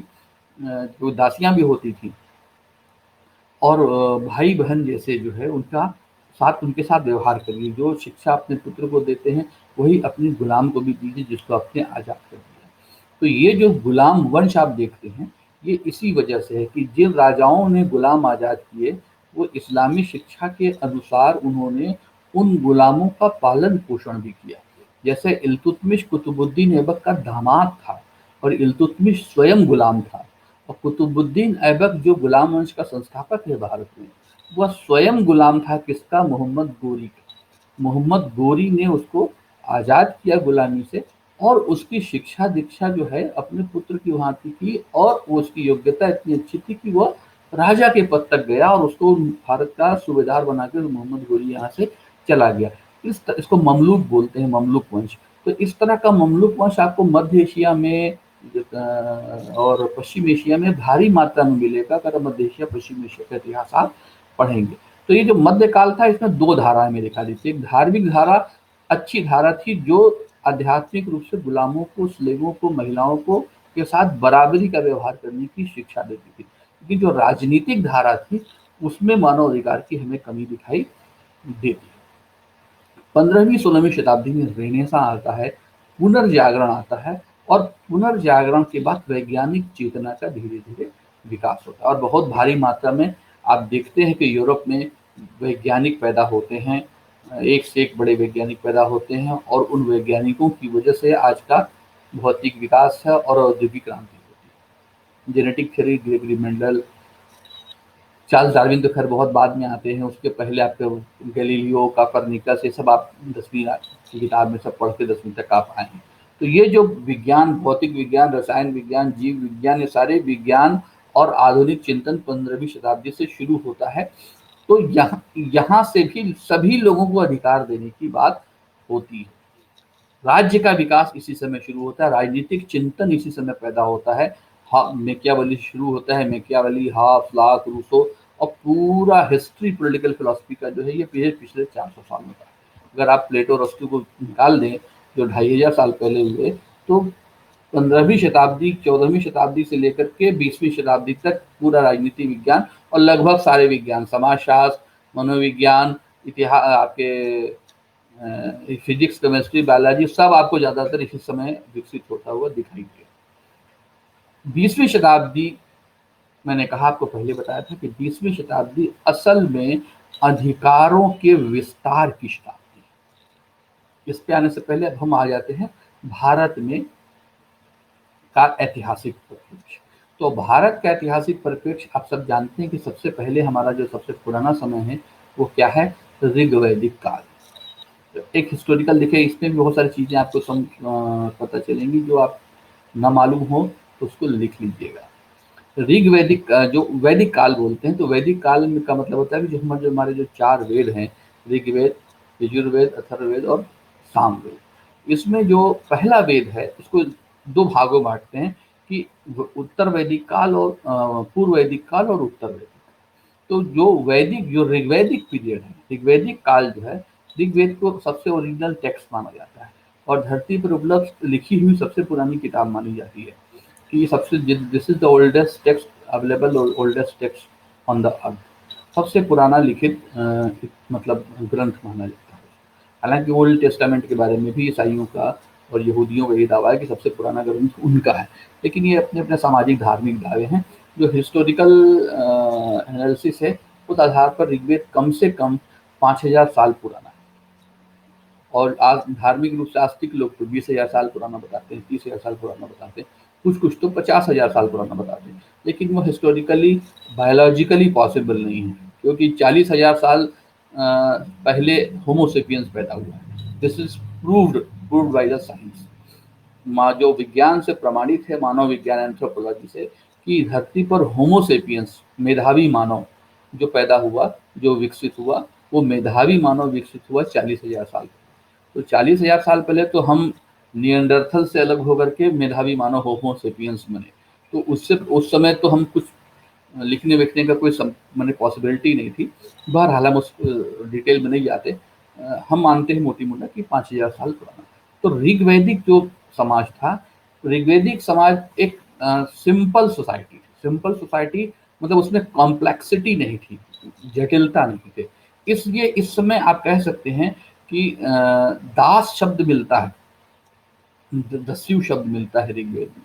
जो दासियां भी होती थी, और भाई बहन जैसे जो है उनके साथ व्यवहार करिए। जो शिक्षा अपने पुत्र को देते हैं वही अपने गुलाम को भी दीजिए जिसको आपने आज़ाद कर दिया। तो ये जो गुलाम वंश आप देखते हैं, ये इसी वजह से है कि जिन राजाओं ने गुलाम आज़ाद किए वो इस्लामी शिक्षा के अनुसार उन्होंने उन गुलामों का पालन पोषण भी किया। जैसे इल्तुतमिश कुतुबुद्दीन ऐबक का दामाद था और इल्तुतमिश स्वयं गुलाम था, और कुतुबुद्दीन ऐबक जो गुलाम वंश का संस्थापक है भारत में, वह स्वयं गुलाम था किसका? मोहम्मद गोरी का। मोहम्मद गोरी ने उसको आज़ाद किया गुलामी से, और उसकी शिक्षा दीक्षा जो है अपने पुत्र की वहाँ की, और उसकी योग्यता इतनी अच्छी थी कि वह राजा के पद तक गया और उसको भारत का सूबेदार बनाकर मोहम्मद गोरी यहाँ से चला गया। इसको ममलूक बोलते हैं, ममलूक वंश। तो इस तरह का ममलूक वंश आपको मध्य एशिया में और पश्चिम एशिया में भारी मात्रा में मिलेगा अगर मध्य एशिया पश्चिम एशिया का इतिहास आप पढ़ेंगे। तो ये जो मध्यकाल था इसमें दो धाराएं मेरे ख्याल से, एक धार्मिक धारा अच्छी धारा थी जो आध्यात्मिक रूप से गुलामों को, स्लेवों को, महिलाओं को के साथ बराबरी का व्यवहार करने की शिक्षा देती थी। लेकिन जो राजनीतिक धारा थी उसमें मानव अधिकार की हमें कमी दिखाई देती है। 15वीं-16वीं शताब्दी में रेनेसां आता है, पुनर्जागरण आता है, और पुनर्जागरण के बाद वैज्ञानिक चेतना का धीरे धीरे विकास होता है और बहुत भारी मात्रा में आप देखते हैं कि यूरोप में वैज्ञानिक पैदा होते हैं, एक से एक बड़े वैज्ञानिक पैदा होते हैं, और उन वैज्ञानिकों की वजह से आज का भौतिक विकास है और औद्योगिक क्रांति होती है। Genetic theory Gregory Mendel, Charles Darwin तो खैर बहुत बाद में आते हैं, उसके पहले आपके गैलीलियो, कोपरनिकस, ये सब आप 10वीं की किताब में सब पढ़ के 10वीं तक आप आए हैं। तो ये जो विज्ञान, भौतिक विज्ञान, रसायन विज्ञान, जीव विज्ञान, ये सारे विज्ञान और आधुनिक चिंतन 15वीं शताब्दी से शुरू होता है। तो यहाँ से भी सभी लोगों को अधिकार देने की बात होती है। राज्य का विकास इसी समय शुरू होता है, राजनीतिक चिंतन इसी समय पैदा होता है। मैकियावेली शुरू होता है, मैकियावेली, हाफ, लाक, रूसो, और पूरा हिस्ट्री पॉलिटिकल फिलॉसफी का जो है ये पिछले 400 सालों का है। अगर आप प्लेटो, अरस्तू को निकाल दें जो 2500 साल पहले हुए, तो 15वीं शताब्दी, 14वीं शताब्दी से लेकर के 20वीं शताब्दी तक पूरा राजनीति विज्ञान और लगभग सारे विज्ञान, समाजशास्त्र, मनोविज्ञान, इतिहास, आपके फिजिक्स, केमिस्ट्री, बायोलॉजी, सब आपको ज्यादातर इसी समय विकसित होता हुआ दिखाई दिया। 20वीं शताब्दी, मैंने कहा आपको पहले बताया था कि 20वीं शताब्दी असल में अधिकारों के विस्तार की शताब्दी है। इस पे आने से पहले अब हम आ जाते हैं भारत में का ऐतिहासिक परिप्रेक्ष्य। तो भारत का ऐतिहासिक परिप्रेक्ष्य आप सब जानते हैं कि सबसे पहले हमारा जो सबसे पुराना समय है वो क्या है? ऋग्वैदिक काल। एक हिस्टोरिकल देखिए, इसमें भी बहुत सारी चीजें आपको पता चलेंगी, जो आप ना मालूम हो तो उसको लिख लीजिएगा। ऋग्वैदिक जो वैदिक काल बोलते हैं, तो वैदिक काल में का मतलब होता है कि जो हमारे जो 4 वेद हैं, ऋग्वेद, यजुर्वेद, अथर्ववेद और सामवेद, इसमें जो पहला वेद है उसको 2 भागों बांटते हैं कि उत्तर वैदिक काल और पूर्व वैदिक काल और उत्तर वैदिक। तो जो ऋग्वैदिक पीरियड है, ऋग्वैदिक काल जो है, ऋग्वेद को सबसे ओरिजिनल टेक्स्ट माना जाता है और धरती पर उपलब्ध लिखी हुई सबसे पुरानी किताब मानी जाती है कि सबसे, this is the oldest text available, oldest text on the earth, सबसे पुराना लिखित मतलब ग्रंथ माना जाता है। हालांकि ओल्ड टेस्टामेंट के बारे में भी ईसाइयों का और यहूदियों का ये दावा है कि सबसे पुराना ग्रंथ उनका है, लेकिन ये अपने अपने सामाजिक धार्मिक दावे हैं। जो हिस्टोरिकल एनालिसिस है उस आधार पर ऋग्वेद कम से कम 5000 साल पुराना है, और आज धार्मिक रूप से आस्तिक लोग तो 20,000 साल पुराना बताते हैं, 30,000 साल पुराना बताते हैं, कुछ तो 50,000 साल पुराना बताते हैं, लेकिन वो हिस्टोरिकली, बायोलॉजिकली पॉसिबल नहीं है, क्योंकि 40,000 साल पहले होमोसेपियंस पैदा हुआ है। This is proved by the science, जो विज्ञान से प्रमाणित है, मानव विज्ञान, एंथ्रोपोलॉजी से, कि धरती पर होमोसेपियंस, मेधावी मानव जो पैदा हुआ, जो विकसित हुआ, वो मेधावी मानव विकसित हुआ 40,000 साल पहले। तो 40,000 साल पहले तो हम नियंडरथल से अलग होकर के मेधावी मानव होमोसेपियंस बने। तो उससे उस समय तो हम कुछ लिखने विखने का कोई मैंने पॉसिबिलिटी नहीं थी। बहरहाल हम उस डिटेल में नहीं जाते, हम मानते हैं मोटी मोटा कि 5,000 साल पुराना। तो ऋग्वैदिक जो समाज था, ऋग्वैदिक समाज एक सिंपल सोसाइटी, सिंपल सोसाइटी मतलब उसमें कॉम्प्लेक्सिटी नहीं थी, जटिलता नहीं थे। इसलिए इस समय आप कह सकते हैं कि दास शब्द मिलता है, दस्यु शब्द मिलता है ऋग्वेद में।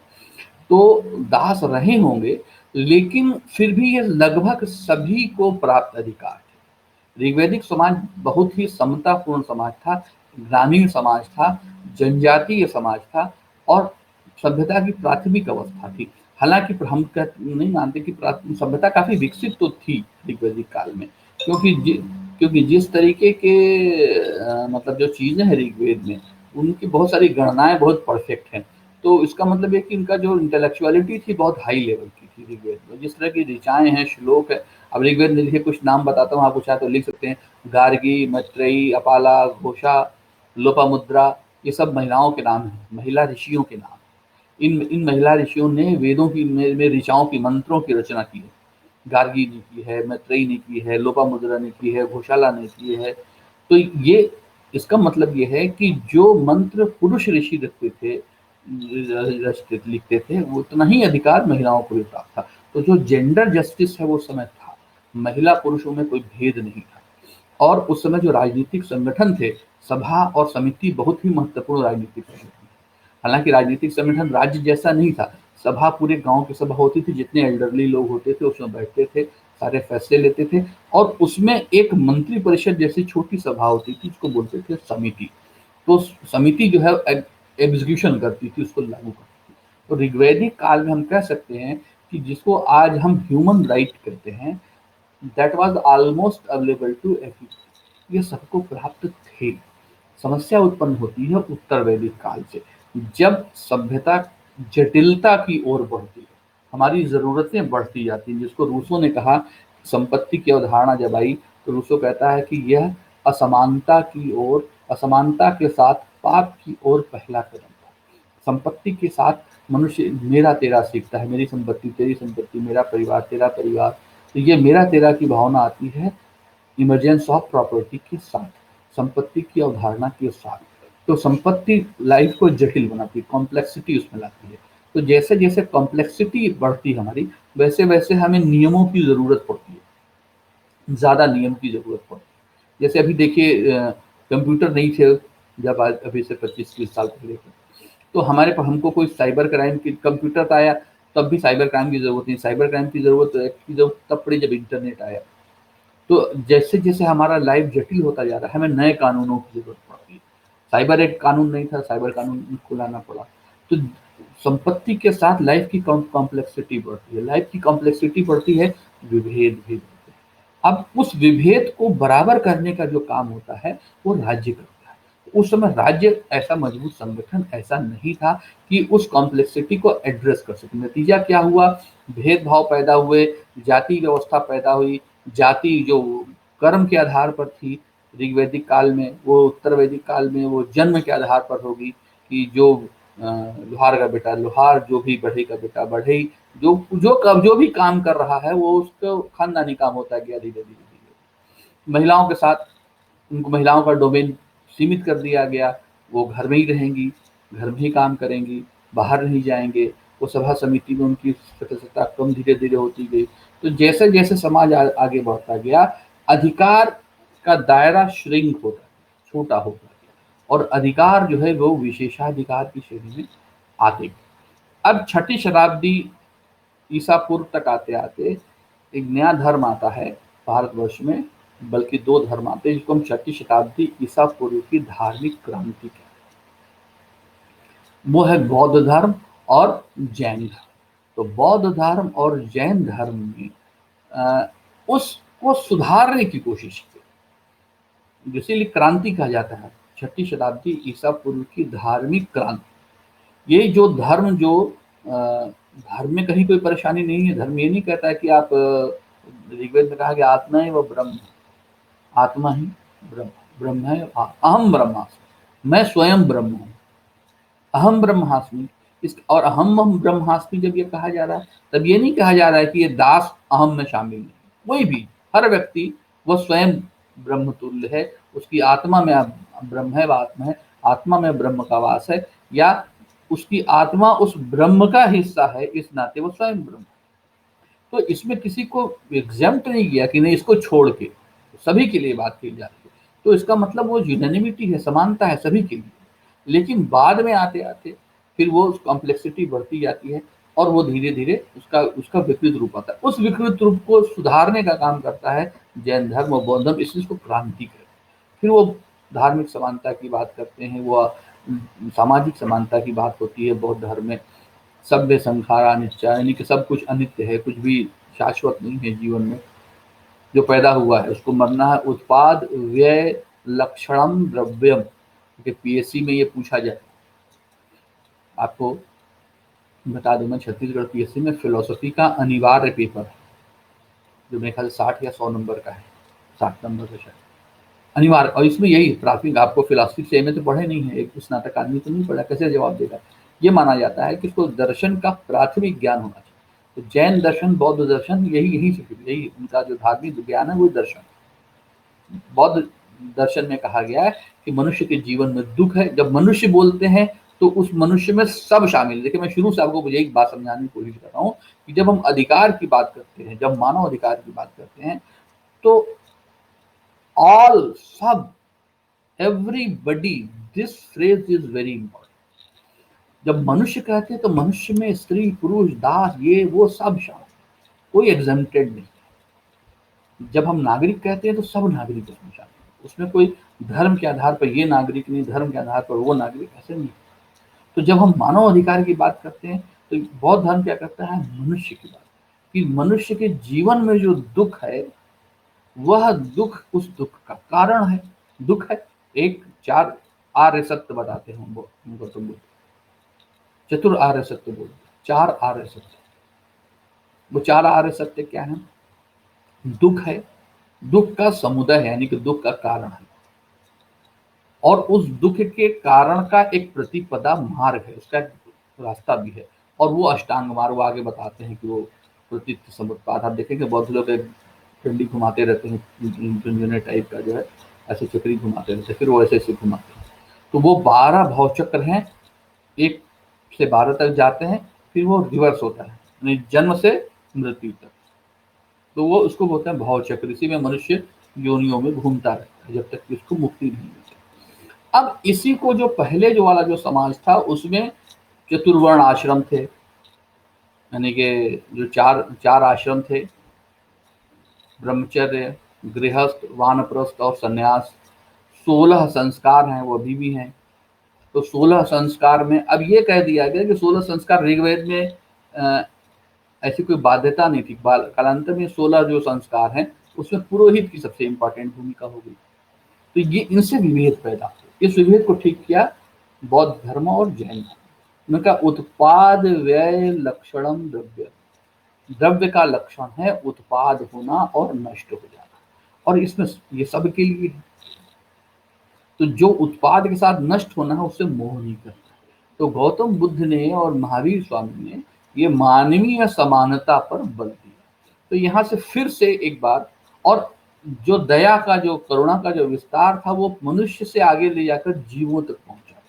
तो दास रहे होंगे, लेकिन फिर भी ये लगभग सभी को प्राप्त अधिकार थे। ऋग्वैदिक समाज बहुत ही समतापूर्ण समाज था, ग्रामीण समाज था, जनजातीय समाज था और सभ्यता की प्राथमिक अवस्था थी। हालांकि हम नहीं मानते कि सभ्यता काफी विकसित तो थी ऋग्वैदिक काल में, क्योंकि क्योंकि जिस तरीके के मतलब जो चीजें हैं ऋग्वेद में, उनकी बहुत सारी गणनाएं बहुत परफेक्ट हैं। तो इसका मतलब है कि इनका जो इंटेलेक्चुअलिटी थी बहुत हाई लेवल की थी ऋग्वेद में। जिस तरह की ऋचाएं हैं, श्लोक है, अब ऋग्वेद में लिखे कुछ नाम बताता हूँ, आप चाहे तो लिख सकते हैं। गार्गी, मैत्रेयी, अपाला, घोषा, लोपामुद्रा, ये सब महिलाओं के नाम हैं, महिला ऋषियों के नाम। इन महिला ऋषियों ने वेदों की में ऋचाओं की, मंत्रों की रचना की है। गार्गी ने की है, मैत्रेयी ने की है, लोपामुद्रा ने की है, घोषाला ने की है। तो ये इसका मतलब ये है कि जो मंत्र पुरुष ऋषि रखते थे, रचते लिखते थे, वो उतना ही अधिकार महिलाओं को भी प्राप्त था। तो जो जेंडर जस्टिस है वो समय था, महिला पुरुषों में कोई भेद नहीं था। और उस समय जो राजनीतिक संगठन थे, सभा और समिति बहुत ही महत्वपूर्ण राजनीतिक संगठन थे। हालांकि राजनीतिक संगठन राज्य जैसा नहीं था, सभा पूरे गांव की सभा होती थी, जितने एल्डरली लोग होते थे उसमें बैठते थे, सारे फैसले लेते थे। और उसमें एक मंत्री परिषद जैसी छोटी सभा होती थी, उसको बोलते थे समिति। तो समिति जो है एग्जीक्यूशन करती थी, उसको लागू करती थी। तो ऋग्वैदिक काल में हम कह सकते हैं कि जिसको आज हम ह्यूमन राइट कहते हैं, that was almost available to every, ये सबको प्राप्त थे। समस्या उत्पन्न होती है उत्तर वैदिक काल से, जब सभ्यता जटिलता की ओर बढ़ती है, हमारी जरूरतें बढ़ती जाती हैं। जिसको रूसो ने कहा, संपत्ति की अवधारणा जब आई, तो रूसो कहता है कि यह असमानता की ओर, असमानता के साथ पाप की ओर पहला कदम था। संपत्ति के साथ मनुष्य मेरा तेरा सीखता है, मेरी संपत्ति तेरी संपत्ति, मेरा परिवार तेरा परिवार। तो ये मेरा तेरा की भावना आती है इमरजेंस ऑफ प्रॉपर्टी के साथ, संपत्ति की अवधारणा के साथ। तो संपत्ति लाइफ को जटिल बनाती है, कॉम्प्लेक्सिटी उसमें लाती है। तो जैसे जैसे कॉम्प्लेक्सिटी बढ़ती है हमारी, वैसे वैसे हमें नियमों की जरूरत पड़ती है, ज्यादा नियम की जरूरत पड़ती है। जैसे अभी देखिए, कंप्यूटर नहीं थे जब आज, अभी से 25-30 साल पहले के, तो हमारे पर हमको कोई साइबर क्राइम की, कंप्यूटर तो आया तब भी साइबर क्राइम की जरूरत नहीं, साइबर क्राइम की जरूरत तब पड़ी जब इंटरनेट आया। तो जैसे जैसे हमारा लाइफ जटिल होता जा रहा है, हमें नए कानूनों की जरूरत पड़ती है। साइबर एक्ट कानून नहीं था, साइबर कानून को लाना पड़ा। तो संपत्ति के साथ लाइफ की कॉम्प्लेक्सिटी बढ़ती है, लाइफ की कॉम्प्लेक्सिटी बढ़ती है, विभेद भी बढ़ते हैं। अब उस विभेद को बराबर करने का जो काम होता है वो राज्य करता है। उस समय राज्य ऐसा मजबूत संगठन ऐसा नहीं था कि उस कॉम्प्लेक्सिटी को एड्रेस कर सके। नतीजा क्या हुआ, भेदभाव पैदा हुए, जाति व्यवस्था पैदा हुई। जाति जो कर्म के आधार पर थी ऋग्वैदिक काल में, वो उत्तर वैदिक काल में वो जन्म के आधार पर होगी, कि जो लोहार का बेटा लोहार, जो भी बढ़ई का बेटा बढ़ई, जो भी काम कर रहा है वो उसका खानदानी काम होता है, गया धीरे धीरे धीरे। महिलाओं के साथ, उनको महिलाओं का डोमेन सीमित कर दिया गया, वो घर में ही रहेंगी, घर में ही काम करेंगी, बाहर नहीं जाएंगे। वो सभा समिति में उनकी सदस्यता कम धीरे धीरे होती गई। तो जैसे जैसे समाज आगे बढ़ता गया, अधिकार का दायरा श्रिंक होता गया, छोटा होता गया, और अधिकार जो है वो विशेषाधिकार की श्रेणी में आते गए। अब छठी शताब्दी ईसा पूर्व तक आते आते एक नया धर्म आता है भारतवर्ष में, बल्कि दो धर्म आते हैं जिसको हम छठी शताब्दी ईसा पूर्व की धार्मिक क्रांति कहते हैं। वो है बौद्ध धर्म और जैन धर्म। तो बौद्ध धर्म और जैन धर्म में उसको सुधारने की कोशिश की, इसीलिए क्रांति कहा जाता है। छठी शताब्दी ईसा पूर्व की धार्मिक क्रांति। ये जो धर्म, जो धर्म में कहीं कोई परेशानी नहीं है। धर्म ये नहीं कहता है कि आप, ऋग्वेद में कहा कि आत्मा है वो ब्रह्म, आत्मा ही ब्रह्म, ब्रह्म है, अहम ब्रह्मास्मि, मैं स्वयं ब्रह्म हूँ, अहम ब्रह्मास्मि। इस और अहम ब्रह्मास्मि जब ये कहा जा रहा है, तब ये नहीं कहा जा रहा है कि ये दास अहम में शामिल नहीं। कोई भी, हर व्यक्ति वो स्वयं ब्रह्म तुल्य है, उसकी आत्मा में ब्रह्म है, आत्मा है, आत्मा में ब्रह्म का वास है, या उसकी आत्मा उस ब्रह्म का हिस्सा है, इस नाते वो स्वयं ब्रह्म। तो इसमें किसी को एग्जेम्प्ट नहीं किया कि नहीं इसको छोड़ के, सभी के लिए बात की जा रही है। तो इसका मतलब वो यूनानिमिटी है, समानता है सभी के लिए। लेकिन बाद में आते आते फिर वो कॉम्प्लेक्सिटी बढ़ती जाती है। और वो धीरे धीरे उसका उसका विकृत रूप आता है। उस विकृत रूप को सुधारने का काम करता है जैन धर्म और बौद्ध धर्म, इसलिए इसको क्रांति कहते हैं। फिर वो धार्मिक समानता की बात करते हैं, वो सामाजिक समानता की बात होती है बौद्ध धर्म में। सभ्य संखारा अनित्य, यानी कि सब कुछ अनित्य है, कुछ भी शाश्वत नहीं है जीवन में। जो पैदा हुआ है उसको मरना है। उत्पाद व्यय लक्षणम द्रव्यम, क्योंकि पीएससी में ये पूछा जाए। आपको बता दूं मैं, छत्तीसगढ़ पीएससी में फिलोसफी का अनिवार्य पेपर है, जो मेरे ख्याल से 60 या 100 नंबर का है, 60 नंबर का शायद अनिवार्य। और इसमें यही प्राथमिक, आपको फिलोसफी से में तो पढ़े नहीं है, एक स्नातक आदमी तो नहीं पढ़ा, कैसे जवाब देगा। ये माना जाता है कि उसको दर्शन का प्राथमिक ज्ञान होना चाहिए। तो जैन दर्शन बौद्ध दर्शन यही यही से, यही उनका जो धार्मिक ज्ञान है वो दर्शन। बौद्ध दर्शन में कहा गया है कि मनुष्य के जीवन में दुख है। जब मनुष्य बोलते हैं तो उस मनुष्य में सब शामिल है। देखिए, मैं शुरू से आपको मुझे एक बात समझाने की कोशिश कर रहा हूँ कि जब हम अधिकार की बात करते हैं, जब मानव अधिकार की बात करते हैं, तो ऑल, सब, everybody, this phrase is very important. जब मनुष्य कहते हैं तो मनुष्य में स्त्री पुरुष दास ये वो सब शामिल, कोई एग्जेम्प्टेड नहीं। जब हम नागरिक कहते हैं तो सब नागरिक उसमें शामिल है। उसमें कोई धर्म के आधार पर ये नागरिक नहीं, धर्म के आधार पर वो नागरिक, ऐसे नहीं। तो जब हम मानव अधिकार की बात करते हैं तो बौद्ध धर्म क्या करता है, मनुष्य की बात, कि मनुष्य के जीवन में जो दुख है वह दुख उस दुख का कारण है। दुख है, एक चार आर्य सत्य बताते हैं वो गौतम बुद्ध, चतुर आर्य सत्य बोलते, चार आर्य सत्य। वो चार आर्य सत्य क्या है? दुख है, दुख का समुदाय है, यानी कि दुख का कारण है, और उस दुख के कारण का एक प्रतिपदा मार्ग है, उसका एक रास्ता भी है, और वो अष्टांग मार्ग। वो आगे बताते हैं कि वो प्रतीत समुत्पाद, आप देखेंगे बौद्ध लोग एक डंडी घुमाते रहते हैं, झुनझुने टाइप का जो है, ऐसे चक्री घुमाते रहते हैं, फिर वो ऐसे ऐसे घुमाते हैं। तो वो 12 भवचक्र हैं, एक से 12 तक जाते हैं, फिर वो रिवर्स होता है, यानी जन्म से मृत्यु तक। तो वो उसको बोलते हैं भवचक्र। इसी में मनुष्य योनियों में घूमता रहता है जब तक कि उसको मुक्ति नहीं मिलती। अब इसी को जो पहले जो वाला जो समाज था उसमें चतुर्वर्ण आश्रम थे, यानी कि जो चार चार आश्रम थे, ब्रह्मचर्य, गृहस्थ, वानप्रस्थ और सन्यास। 16 संस्कार हैं, वो अभी भी हैं। तो 16 संस्कार में अब ये कह दिया गया कि 16 संस्कार, ऋग्वेद में ऐसी कोई बाध्यता नहीं थी। कालांतर में 16 जो संस्कार हैं उसमें पुरोहित की सबसे इंपॉर्टेंट भूमिका हो गई। तो ये इनसे विभेद पैदा हुआ। इस विभेद को ठीक किया बौद्ध धर्म और जैन धर्म। उनका उत्पाद व्यय लक्षणम द्रव्य, द्रव्य का लक्षण है उत्पाद होना और नष्ट हो जाना, और इसमें ये सबके लिए है। तो जो उत्पाद के साथ नष्ट होना है उससे मोह नहीं करता। तो गौतम बुद्ध ने और महावीर स्वामी ने ये मानवीय समानता पर बल दिया। तो यहाँ से फिर से एक बार, और जो दया का, जो करुणा का जो विस्तार था वो मनुष्य से आगे ले जाकर जीवों तक पहुंचा।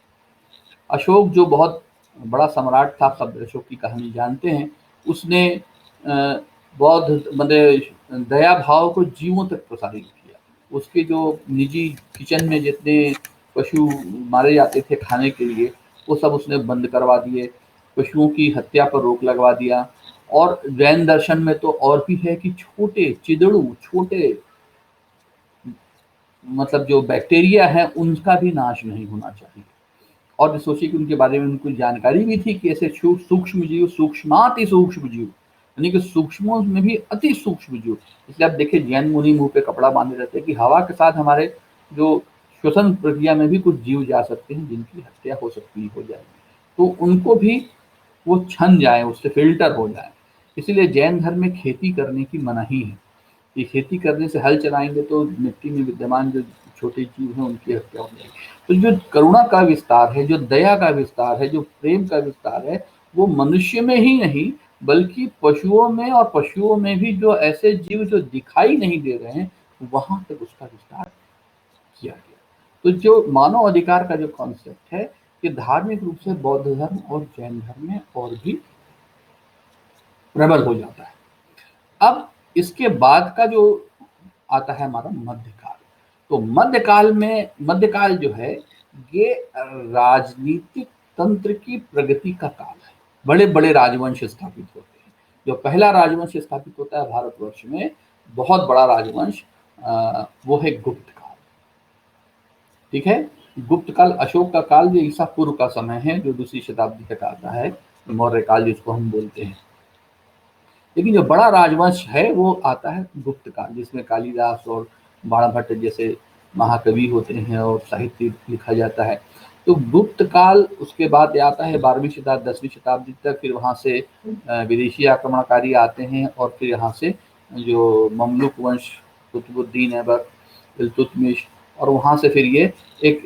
अशोक जो बहुत बड़ा सम्राट था, सब अशोक की कहानी जानते हैं, उसने बौद्ध मतलब दया भाव को जीवों तक प्रसारित किया। उसके जो निजी किचन में जितने पशु मारे जाते थे खाने के लिए, वो सब उसने बंद करवा दिए। पशुओं की हत्या पर रोक लगवा दिया। और जैन दर्शन में तो और भी है कि छोटे चिदड़ू, छोटे मतलब जो बैक्टीरिया है उनका भी नाश नहीं होना चाहिए। और सोचिए कि उनके बारे में उनको जानकारी भी थी कि ऐसे सूक्ष्म जीव, सूक्ष्माति सूक्ष्म जीव, यानी कि सूक्ष्मों में भी अति सूक्ष्म जीव। इसलिए आप देखिए जैन मुनि मुंह पे कपड़ा बांधे रहते हैं कि हवा के साथ हमारे जो श्वसन प्रक्रिया में भी कुछ जीव जा सकते हैं जिनकी हत्या हो सकती हो जाएगी, तो उनको भी वो छन जाए, उससे फिल्टर हो जाए। इसीलिए जैन धर्म में खेती करने की मनाही है। ये खेती करने से हल चलाएंगे तो मिट्टी में विद्यमान जो छोटे जीव हैं उनकी हत्या हो जाएगी। तो जो करुणा का विस्तार है, जो दया का विस्तार है, जो प्रेम का विस्तार है, वो मनुष्य में ही नहीं बल्कि पशुओं में, और पशुओं में भी जो ऐसे जीव जो दिखाई नहीं दे रहे हैं वहां तक उसका विस्तार किया गया। तो जो मानव अधिकार का जो कॉन्सेप्ट है ये धार्मिक रूप से बौद्ध धर्म और जैन धर्म में और भी प्रबल हो जाता है। अब इसके बाद का जो आता है हमारा मध्यकाल। तो मध्यकाल जो है ये राजनीतिक तंत्र की प्रगति का काल है। बड़े बड़े राजवंश स्थापित होते हैं। जो पहला राजवंश स्थापित होता है भारतवर्ष में, बहुत बड़ा राजवंश, वो है गुप्त काल। ठीक है, गुप्त काल अशोक का काल जो ईसा पूर्व का समय है, जो दूसरी शताब्दी तक आता है, मौर्य काल जिसको हम बोलते हैं। लेकिन जो बड़ा राजवंश है वो आता है गुप्त काल, जिसमें कालिदास और बाणभट्ट जैसे महाकवि होते हैं और साहित्य लिखा जाता है। तो गुप्त काल उसके बाद आता है 12वीं शताब्दी 10वीं शताब्दी तक। फिर वहाँ से विदेशी आक्रमणकारी आते हैं और फिर यहाँ से जो ममलूक वंश, कुतुबुद्दीन ऐबक, इल्तुतमिश, और वहाँ से फिर ये एक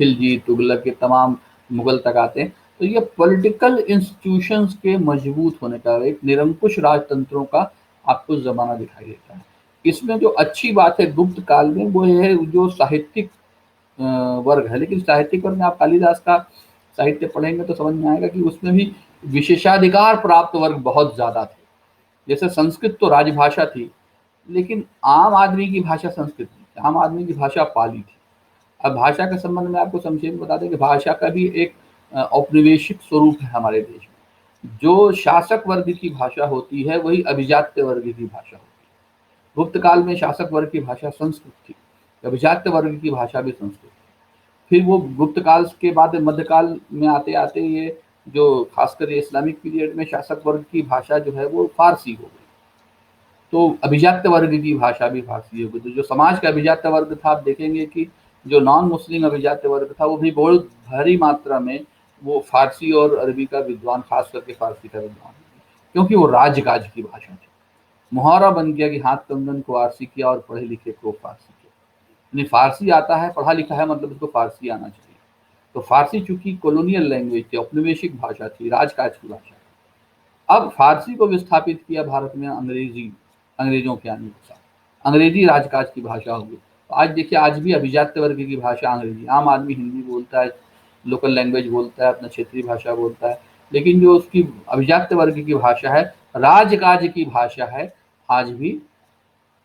खिलजी, तुगलक, के तमाम मुगल तक आते हैं। तो ये पॉलिटिकल इंस्टीट्यूशंस के मजबूत होने का, एक निरंकुश राजतंत्रों का आपको ज़माना दिखाई देता है। इसमें जो अच्छी बात है गुप्त काल में वो है जो साहित्यिक वर्ग है। लेकिन साहित्यिक वर्ग में आप कालिदास का साहित्य पढ़ेंगे तो समझ में आएगा कि उसमें भी विशेषाधिकार प्राप्त वर्ग बहुत ज़्यादा थे। जैसे संस्कृत तो राजभाषा थी, लेकिन आम आदमी की भाषा संस्कृत थी, आम आदमी की भाषा पाली थी। अब भाषा के संबंध में आपको संक्षेप में बता दें कि भाषा का भी एक औपनिवेशिक स्वरूप है हमारे देश में। जो शासक वर्ग की भाषा होती है वही अभिजात्य वर्ग की भाषा होती है। गुप्त काल में शासक वर्ग की भाषा संस्कृत थी, अभिजात्य वर्ग की भाषा भी संस्कृत थी। फिर वो गुप्त काल के बाद मध्यकाल में आते आते ये जो खासकर इस्लामिक पीरियड में शासक वर्ग की भाषा जो है वो फारसी हो गई। तो अभिजात्य वर्ग की भाषा भी फारसी हो गई। तो जो समाज का अभिजात्य वर्ग था, आप देखेंगे कि जो नॉन मुस्लिम अभिजात्य वर्ग था वो भी बहुत भारी मात्रा में वो फारसी और अरबी का विद्वान, खास करके फारसी का विद्वान, क्योंकि वो राजकाज की भाषा थी। मुहावरा बन गया कि हाथ कंगन को आरसी किया और पढ़े लिखे को फारसी किया। यानी फारसी आता है, पढ़ा लिखा है, मतलब उसको फारसी आना चाहिए। तो फारसी चूंकि कॉलोनियल लैंग्वेज थी, औपनिवेशिक भाषा थी, राजकाज की भाषा। अब फारसी को विस्थापित किया भारत में अंग्रेजी, अंग्रेजों के आने के साथ अंग्रेजी राजकाज की भाषा हो गई। तो आज देखिए, आज भी अभिजात्य वर्ग की भाषा अंग्रेजी। आम आदमी हिंदी बोलता है, लोकल लैंग्वेज बोलता है, अपना क्षेत्रीय भाषा बोलता है, लेकिन जो उसकी अभिजात्य वर्ग की भाषा है, राजकाज की भाषा है, आज भी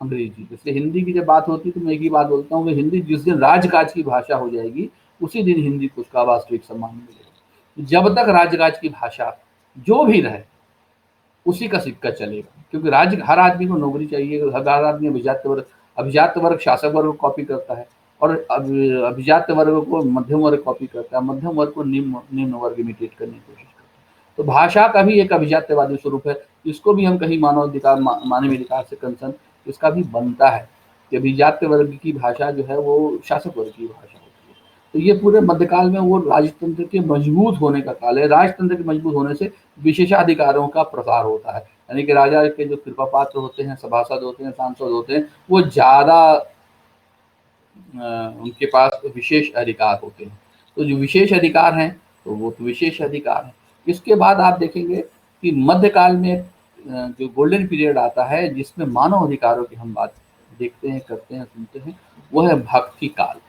अंग्रेजी। इसलिए हिंदी की जब बात होती है तो मैं एक ही बात बोलता हूँ कि हिंदी जिस दिन राजकाज की भाषा हो जाएगी, उसी दिन हिंदी को उसका वास्तविक सम्मान मिलेगा। जब तक राजकाज की भाषा जो भी रहे उसी का सिक्का चलेगा, क्योंकि हर आदमी को नौकरी चाहिए। हर आदमी अभिजात वर्ग शासक वर्ग को कॉपी करता है, और अभिजात वर्ग को मध्यम वर्ग कॉपी करता है, मध्यम वर्ग को निम्न वर्ग इमिटेट करने की कोशिश करता है। तो भाषा का भी एक अभिजात्यवादी स्वरूप है। इसको भी हम कहीं मानवाधिकार, मानवीय अधिकार से कंसर्न इसका भी बनता है कि अभिजात्य वर्ग की भाषा जो है वो शासक वर्ग की भाषा होती है। तो ये पूरे मध्यकाल में वो राजतंत्र के मजबूत होने का काल है। राजतंत्र के मजबूत होने से विशेषाधिकारों का प्रसार होता है, यानी कि राजा के जो कृपा पात्र होते हैं, सभासद होते हैं, सांसद होते हैं, वो ज़्यादा उनके पास विशेष अधिकार होते हैं। तो जो विशेष अधिकार हैं तो वो तो विशेष अधिकार हैं। इसके बाद आप देखेंगे कि मध्यकाल में जो गोल्डन पीरियड आता है, जिसमें मानव अधिकारों की हम बात देखते हैं, करते हैं, सुनते हैं, वो है भक्ति काल।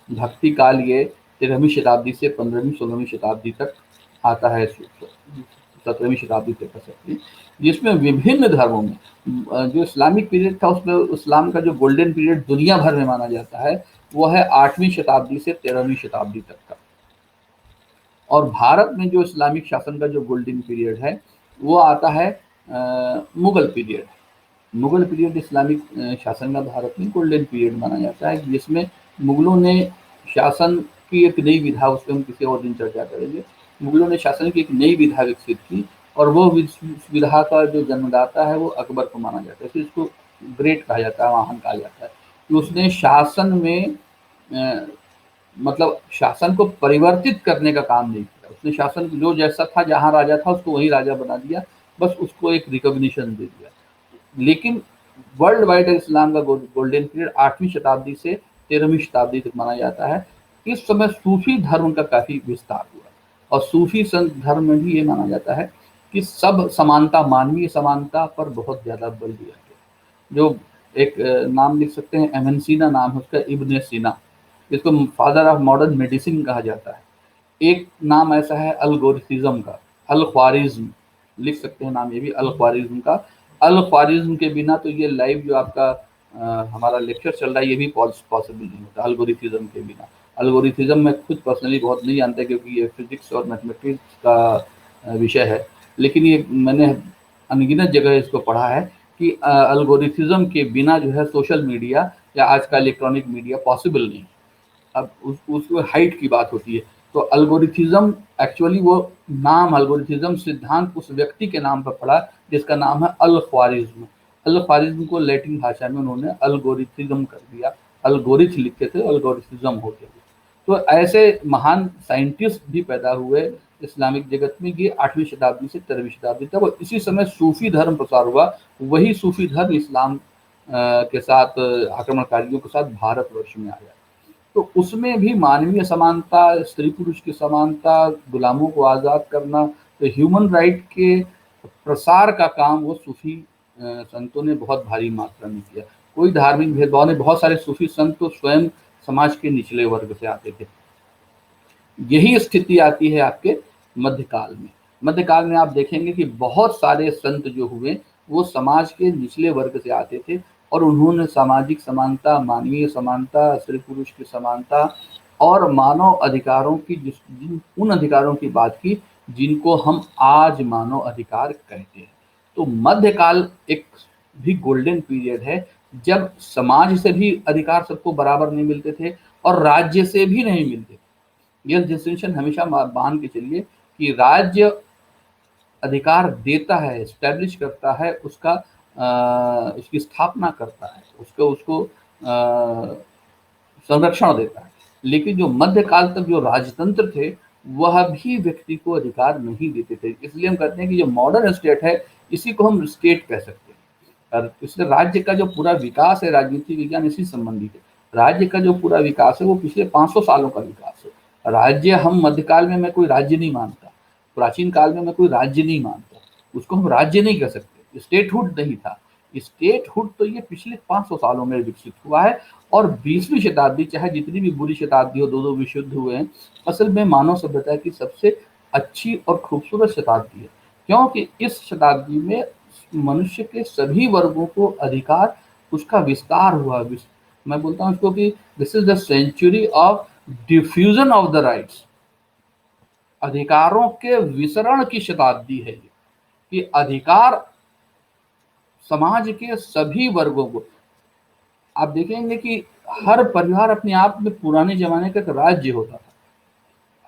भक्ति काल ये 13वीं शताब्दी से 15वीं 16वीं शताब्दी तक आता है, 17वीं शताब्दी तक कह सकते हैं, जिसमें विभिन्न धर्मों में जो इस्लामिक पीरियड था, उसमें इस्लाम का जो गोल्डन पीरियड दुनिया भर में माना जाता है वो है 8वीं शताब्दी से 13वीं शताब्दी तक का। और भारत में जो इस्लामिक शासन का जो गोल्डन पीरियड है वो आता है Mughal period. Mughal period Islamic शासन का भारत में गोल्डन पीरियड माना जाता है, जिसमें मुगलों ने शासन की एक नई विधा, उस पर हम किसी और दिन चर्चा करेंगे, मुगलों ने शासन की एक नई विधा विकसित की, और वो विधा का जो जन्मदाता है वो अकबर को माना जाता है। फिर इसको ग्रेट कहा जाता है, महान कहा जाता है, कि उसने शासन में मतलब शासन को परिवर्तित करने का काम नहीं किया। उसने शासन जो जैसा था, जहाँ राजा था उसको वही राजा बना दिया, बस उसको एक रिकॉग्निशन दे दिया। लेकिन वर्ल्ड वाइड इस्लाम का गोल्डन पीरियड 8वीं शताब्दी से 13वीं शताब्दी तक माना जाता है। इस समय सूफी धर्म का काफी विस्तार हुआ, और सूफी संत धर्म में भी ये माना जाता है कि सब समानता, मानवीय समानता पर बहुत ज्यादा बल दिया गया। जो एक नाम लिख सकते हैं, एमन सीना नाम है उसका, इब्न सीना, जिसको फादर ऑफ मॉडर्न मेडिसिन कहा जाता है। एक नाम ऐसा है अलगोरिथम का, अल ख्वारिज्म लिख सकते हैं नाम, ये भी अल ख्वारिज्म का। अल ख्वारिज्म के बिना तो ये लाइव जो आपका हमारा लेक्चर चल रहा है ये भी पॉसिबल नहीं होता अलगोरिथम के बिना। अलगोरिथम मैं खुद पर्सनली बहुत नहीं जानता, क्योंकि ये फिजिक्स और मैथमेटिक्स का विषय है, लेकिन ये मैंने अनगिनत जगह इसको पढ़ा है कि एल्गोरिथ्म के बिना जो है सोशल मीडिया या आज का इलेक्ट्रॉनिक मीडिया पॉसिबल नहीं। अब उसमें हाइट की बात होती है, तो एल्गोरिथ्म एक्चुअली वो नाम एल्गोरिथ्म सिद्धांत उस व्यक्ति के नाम पर पड़ा जिसका नाम है अल ख्वारिज्म। अल ख्वारिज्म को लैटिन भाषा में उन्होंने एल्गोरिथ्म कर दिया, एल्गोरिथ लिखे थे, एल्गोरिथ्म हो गया। तो ऐसे महान साइंटिस्ट भी पैदा हुए इस्लामिक जगत में, ये 8वीं शताब्दी से 13वीं शताब्दी तक, और इसी समय सूफी धर्म प्रसार हुआ। वही सूफी धर्म इस्लाम के साथ आक्रमणकारियों के साथ भारतवर्ष में आया। तो उसमें भी मानवीय समानता, स्त्री पुरुष की समानता, गुलामों को आज़ाद करना, तो ह्यूमन राइट के प्रसार का काम वो सूफी संतों ने बहुत भारी मात्रा में किया। कोई धार्मिक भेदभाव नहीं, बहुत सारे सूफी संत तो स्वयं समाज के निचले वर्ग से आते थे। यही स्थिति आती है आपके मध्यकाल में। मध्यकाल में आप देखेंगे कि बहुत सारे संत जो हुए वो समाज के निचले वर्ग से आते थे, और उन्होंने सामाजिक समानता, मानवीय समानता, स्त्री पुरुष की समानता और मानव अधिकारों की उन अधिकारों की बात की जिनको हम आज मानव अधिकार कहते हैं। तो मध्यकाल एक भी गोल्डन पीरियड है जब समाज से भी अधिकार सबको बराबर नहीं मिलते थे और राज्य से भी नहीं मिलते थे। यह डिस्टिंक्शन हमेशा मान के चलिए कि राज्य अधिकार देता है, एस्टैब्लिश करता है, उसकी स्थापना करता है, उसको संरक्षण देता है। लेकिन जो मध्यकाल तक जो राजतंत्र थे वह भी व्यक्ति को अधिकार नहीं देते थे। इसलिए हम कहते हैं कि जो मॉडर्न स्टेट है इसी को हम स्टेट कह सकते हैं। और इसलिए राज्य का जो पूरा विकास है, राजनीति विज्ञान इसी संबंधित है। राज्य का जो पूरा विकास है वो पिछले 500 सालों का विकास है। राज्य हम मध्यकाल में मैं कोई राज्य नहीं मानता, प्राचीन काल में मैं कोई राज्य नहीं मानता, उसको हम राज्य नहीं कह सकते, स्टेटहुड नहीं था। स्टेटहुड तो ये पिछले 500 सालों में विकसित हुआ है। और 20वीं शताब्दी, चाहे जितनी भी बुरी शताब्दी हो, दो विश्व युद्ध हुए हैं, असल में मानव सभ्यता की सबसे अच्छी और खूबसूरत शताब्दी है, क्योंकि इस शताब्दी में मनुष्य के सभी वर्गों को अधिकार, उसका विस्तार हुआ। मैं बोलता हूँ उसको कि this is the century of diffusion of the rights. अधिकारों के वितरण की शताब्दी है ये, कि अधिकार समाज के सभी वर्गों को। आप देखेंगे कि हर परिवार अपने आप में पुराने जमाने का एक राज्य होता था।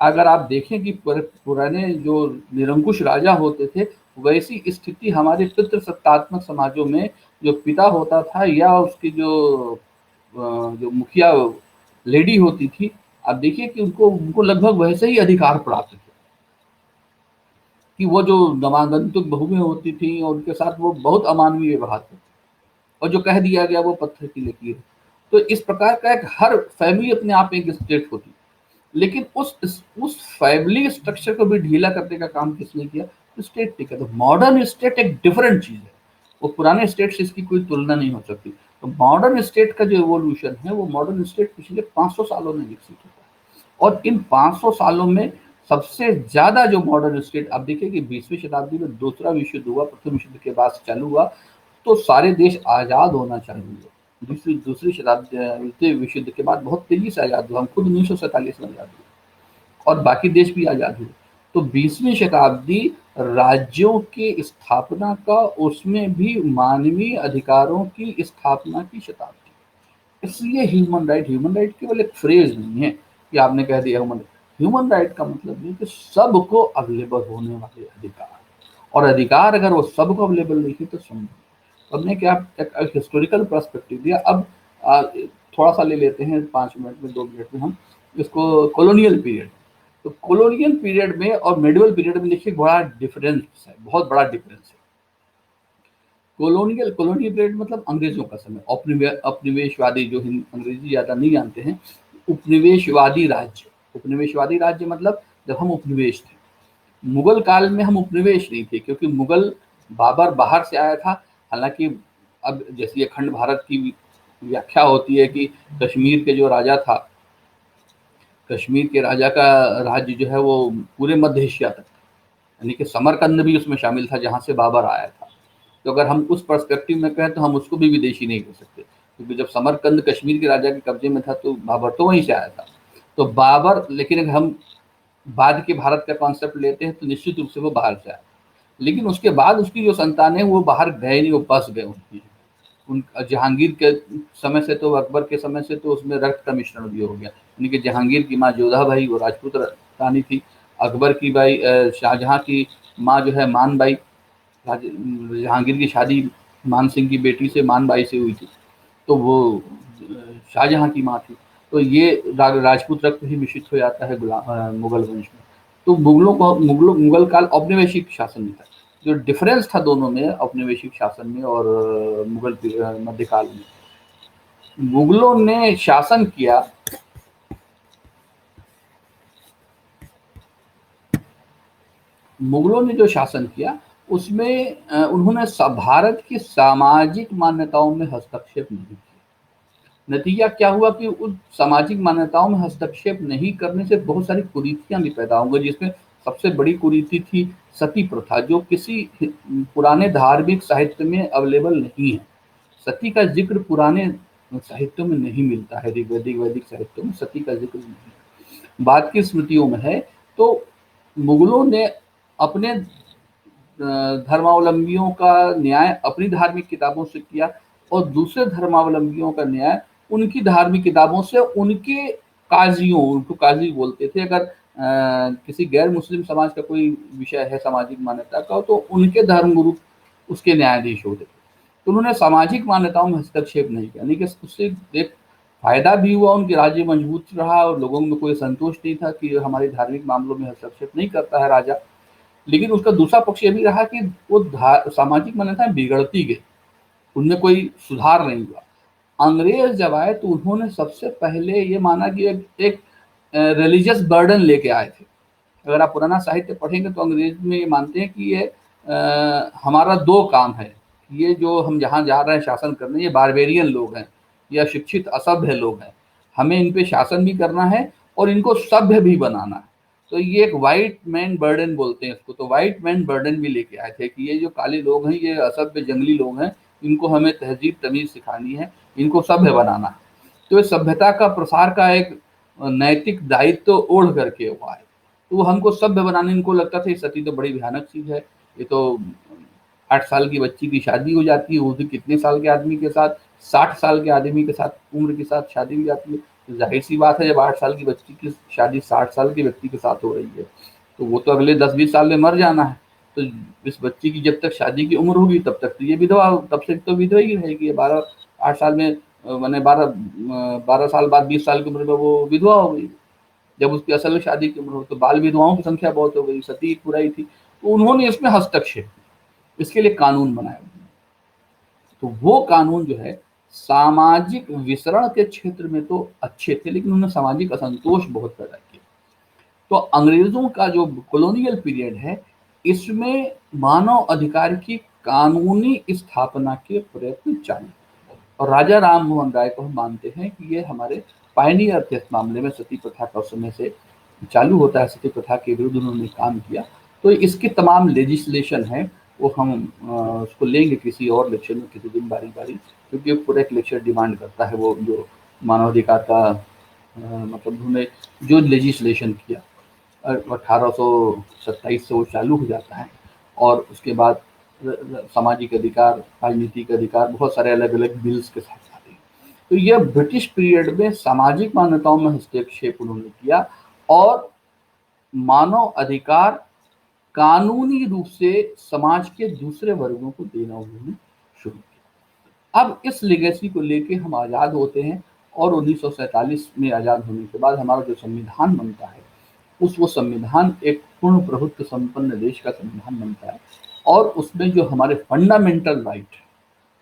अगर आप देखें कि पुराने जो निरंकुश राजा होते थे, वैसी स्थिति हमारे पितृसत्तात्मक समाजों में जो पिता होता था या उसकी जो मुखिया लेडी होती थी, आप देखिए कि उनको लगभग वैसे ही अधिकार प्राप्त थे, कि वो जो नवागंतुक बहुएं होती थी और उनके साथ वो बहुत अमानवीय व्यवहार करते, और जो कह दिया गया वो पत्थर की लकीर। तो इस प्रकार का एक हर फैमिली अपने आप एक स्टेट होती, लेकिन उस फैमिली स्ट्रक्चर को भी ढीला करने का काम किसने किया? तो स्टेट ने किया। तो मॉडर्न स्टेट एक डिफरेंट चीज है, वो पुराने स्टेट से इसकी कोई तुलना नहीं हो सकती। तो मॉडर्न स्टेट का जो एवोल्यूशन है वो मॉडर्न स्टेट पिछले 500 सालों में विकसित हुआ है। और इन 500 सालों में सबसे ज्यादा जो मॉडर्न स्टेट, आप देखिए कि 20वीं शताब्दी में दूसरा विश्व युद्ध हुआ, प्रथम विश्व युद्ध के बाद से चालू हुआ, तो सारे देश आजाद होना चालू हुए। दूसरी शताब्दी द्वितीय विश्व युद्ध के बाद बहुत तेजी से आजाद हुआ। हम खुद 1947 में आजाद हुए और बाकी देश भी आजाद हुए। तो 20वीं शताब्दी राज्यों की स्थापना का, उसमें भी मानवीय अधिकारों की स्थापना की शताब्दी। इसलिए ह्यूमन राइट केवल एक फ्रेज नहीं है कि आपने कह दिया ह्यूमन राइट का मतलब ये कि सबको अवेलेबल होने वाले अधिकार, और अधिकार अगर वो सबको अवेलेबल नहीं है तो संभव। हमने क्या एक हिस्टोरिकल पर्सपेक्टिव दिया। अब थोड़ा सा ले लेते हैं 5 मिनट में, 2 मिनट में हम इसको कॉलोनियल पीरियड। तो कॉलोनियल पीरियड में और मेडिवल पीरियड में देखिए बड़ा डिफरेंस है, बहुत बड़ा डिफरेंस है। कॉलोनियल पीरियड मतलब अंग्रेजों का समय, उपनिवेशवादी, जो अंग्रेजी ज्यादा नहीं जानते हैं, उपनिवेशवादी राज्य मतलब जब हम उपनिवेश थे। मुगल काल में हम उपनिवेश नहीं थे, क्योंकि मुगल बाबर बाहर से आया था। हालांकि अब जैसी अखंड भारत की व्याख्या होती है कि कश्मीर के जो राजा था, कश्मीर के राजा का राज्य जो है वो पूरे मध्य एशिया तक था, यानी कि समरकंद भी उसमें शामिल था जहाँ से बाबर आया था। तो अगर हम उस पर्सपेक्टिव में कहें तो हम उसको भी विदेशी नहीं कह सकते, क्योंकि जब समरकंद कश्मीर के राजा के कब्जे में था तो बाबर तो वहीं से आया था। तो बाबर, लेकिन हम बाद के भारत का कॉन्सेप्ट लेते हैं तो निश्चित रूप से वो बाहर से आए, लेकिन उसके बाद उसकी जो संतान है वो बाहर गए नहीं, वो बस गए उनकी। उन जहांगीर के समय से तो, अकबर के समय से तो उसमें रक्त का मिश्रण भी हो गया, यानी कि जहांगीर की माँ जोधा भाई वो राजपूत रानी थी, अकबर की भाई शाहजहां की माँ जो है मान बाई, जहांगीर की शादी मान सिंह की बेटी से मान बाई से हुई थी, तो वो शाहजहां की माँ थी। तो ये राजपूत रक्त ही मिश्रित हो जाता है मुगल वंश में। तो मुगल काल औपनिवेशिक शासन में था। जो डिफरेंस था दोनों में, औपनिवेशिक शासन में और मुगल मध्यकाल में, मुगलों ने शासन किया, मुगलों ने जो शासन किया उसमें उन्होंने भारत की सामाजिक मान्यताओं में हस्तक्षेप नहीं किया। नतीजा क्या हुआ कि उन सामाजिक मान्यताओं में हस्तक्षेप नहीं करने से बहुत सारी कुरीतियां भी पैदा होंगी, जिसमें सबसे बड़ी कुरीति थी सती प्रथा, जो किसी पुराने धार्मिक साहित्य में अवेलेबल नहीं है। सती का जिक्र पुराने साहित्यों में नहीं मिलता है, ऋग्वैदिक वैदिक साहित्यों में सती का जिक्र नहीं है, बाद की स्मृतियों में है। तो मुगलों ने अपने धर्मावलंबियों का न्याय अपनी धार्मिक किताबों से किया, और दूसरे धर्मावलंबियों का न्याय उनकी धार्मिक किताबों से, उनके काजियों, उनको काजी बोलते थे, अगर किसी गैर मुस्लिम समाज का कोई विषय है सामाजिक मान्यता का, तो उनके धर्मगुरु उसके न्यायाधीश होते थे। तो उन्होंने सामाजिक मान्यताओं में हस्तक्षेप नहीं किया, यानी कि उससे एक फायदा भी हुआ, उनके राज्य मजबूत रहा और लोगों में कोई संतोष नहीं था कि हमारे धार्मिक मामलों में हस्तक्षेप नहीं करता है राजा। लेकिन उसका दूसरा पक्ष ये भी रहा कि वो सामाजिक मान्यताएं बिगड़ती गई, उनमें कोई सुधार नहीं हुआ। अंग्रेज जब आए तो उन्होंने सबसे पहले ये माना कि एक रिलीजियस बर्डन लेके आए थे। अगर आप पुराना साहित्य पढ़ेंगे तो अंग्रेज में ये मानते हैं कि ये हमारा दो काम है, ये जो हम जहाँ जा रहे हैं शासन करने, ये बारबेरियन लोग हैं या शिक्षित असभ्य लोग हैं, हमें इन पे शासन भी करना है और इनको सभ्य भी बनाना है। तो ये एक वाइट मैन बर्डन बोलते हैं इसको, तो वाइट मैन बर्डन भी लेके आए थे कि ये जो काले लोग हैं, ये असभ्य जंगली लोग हैं, इनको हमें तहजीब तमीज सिखानी है, इनको सभ्य बनाना है। तो इस सभ्यता का प्रसार का एक नैतिक दायित्व तो ओढ़ करके हुआ है। तो वो हमको सभ्य बनाने, इनको लगता था ये सती तो बड़ी भयानक चीज है, ये तो 8 साल की बच्ची की शादी हो जाती है, वो भी कितने साल के आदमी के साथ, 60 साल के आदमी के साथ उम्र के साथ शादी हो जाती है। तो जाहिर सी बात है, जब 8 साल की बच्ची की शादी 60 साल के व्यक्ति के साथ हो रही है, तो वो तो अगले 10-20 साल में मर जाना है। तो इस बच्ची की जब तक शादी की उम्र होगी तब तक तो ये विधवा, तब से तो विधवा ही रहेगी। 8 साल में मैंने 12 साल बाद 20 साल की उम्र में वो विधवा हो गई। जब उसकी असल में शादी की उम्र हो तो बाल विधवाओं की संख्या बहुत हो गई, सती एक बुराई थी। तो उन्होंने इसमें हस्तक्षेप, इसके लिए कानून बनाया। तो वो कानून जो है सामाजिक विसरण के क्षेत्र में तो अच्छे थे, लेकिन उन्होंने सामाजिक असंतोष बहुत पैदा किया। तो अंग्रेजों का जो कॉलोनियल पीरियड है, इसमें मानव अधिकार की कानूनी स्थापना के प्रयत्न चालू, और राजा राम मोहन राय को हम मानते हैं कि ये हमारे पायनियर थे इस मामले में। सती प्रथा का उस समय से चालू होता है, सती प्रथा के विरुद्ध उन्होंने काम किया। तो इसकी तमाम लेजिस्लेशन है, वो हम उसको लेंगे किसी और लेक्चर में, किसी दिन बारी बारी, क्योंकि पूरा एक लेक्चर डिमांड करता है वो जो मानवाधिकार का मतलब उन्होंने जो लेजिस्लेशन किया 1827 से वो चालू हो जाता है। और उसके बाद सामाजिक अधिकार, राजनीतिक अधिकार, बहुत सारे अलग अलग बिल्स के साथ आते हैं। तो यह ब्रिटिश पीरियड में सामाजिक मान्यताओं में हस्तक्षेप उन्होंने किया, और मानव अधिकार कानूनी रूप से समाज के दूसरे वर्गों को देना उन्होंने शुरू किया। अब इस लेगेसी को लेके हम आज़ाद होते हैं, और 1947 में आज़ाद होने के बाद हमारा जो संविधान बनता है, वो संविधान एक पूर्ण प्रभुत्व संपन्न देश का संविधान बनता है। और उसमें जो हमारे फंडामेंटल राइट है,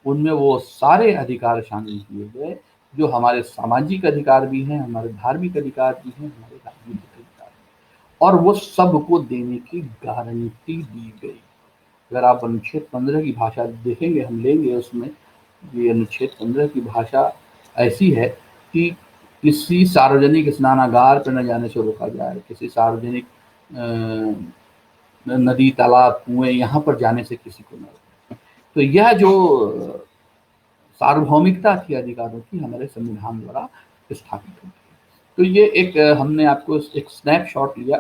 उनमें वो सारे अधिकार शामिल किए गए, जो हमारे सामाजिक अधिकार भी हैं, हमारे धार्मिक अधिकार भी हैं, हमारे राजनीतिक अधिकार भी, और वो सबको देने की गारंटी दी गई। अगर आप अनुच्छेद 15 की भाषा देखेंगे, हम लेंगे उसमें, ये अनुच्छेद 15 की भाषा ऐसी है कि किसी सार्वजनिक स्नानागार पर न जाने से रोका जाए, किसी सार्वजनिक नदी, तालाब, कुएं, यहाँ पर जाने से किसी को न रोके। तो यह जो सार्वभौमिकता थी अधिकारों की, हमारे संविधान द्वारा स्थापित होती है। तो ये एक हमने आपको एक स्नैपशॉट लिया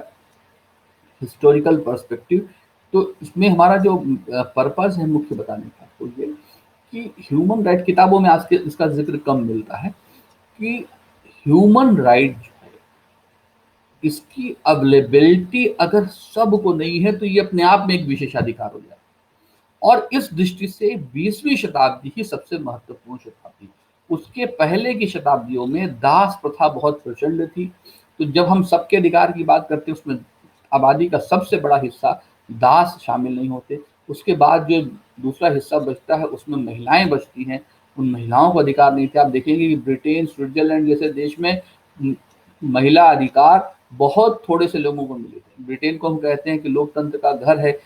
हिस्टोरिकल पर्सपेक्टिव। तो इसमें हमारा जो पर्पस है मुख्य बताने का, तो ये कि ह्यूमन राइट, किताबों में आज के इसका जिक्र कम मिलता है कि ह्यूमन राइट जो है, इसकी अवेलेबिलिटी अगर सबको नहीं है तो ये अपने आप में एक विशेषाधिकार हो जाता है। और इस दृष्टि से 20वीं शताब्दी ही सबसे महत्वपूर्ण शताब्दी। उसके पहले की शताब्दियों में दास प्रथा बहुत प्रचंड थी। तो जब हम सबके अधिकार की बात करते हैं, उसमें आबादी का सबसे बड़ा हिस्सा दास शामिल नहीं होते। उसके बाद जो दूसरा हिस्सा बचता है उसमें महिलाएं बचती हैं। उन महिलाओं को अधिकार नहीं थे। आप देखेंगे कि ब्रिटेन, स्विट्जरलैंड जैसे देश में महिला अधिकार बहुत थोड़े से लोगों को मिले थे। ब्रिटेन को हम कहते हैं कि लोकतंत्र का घर है।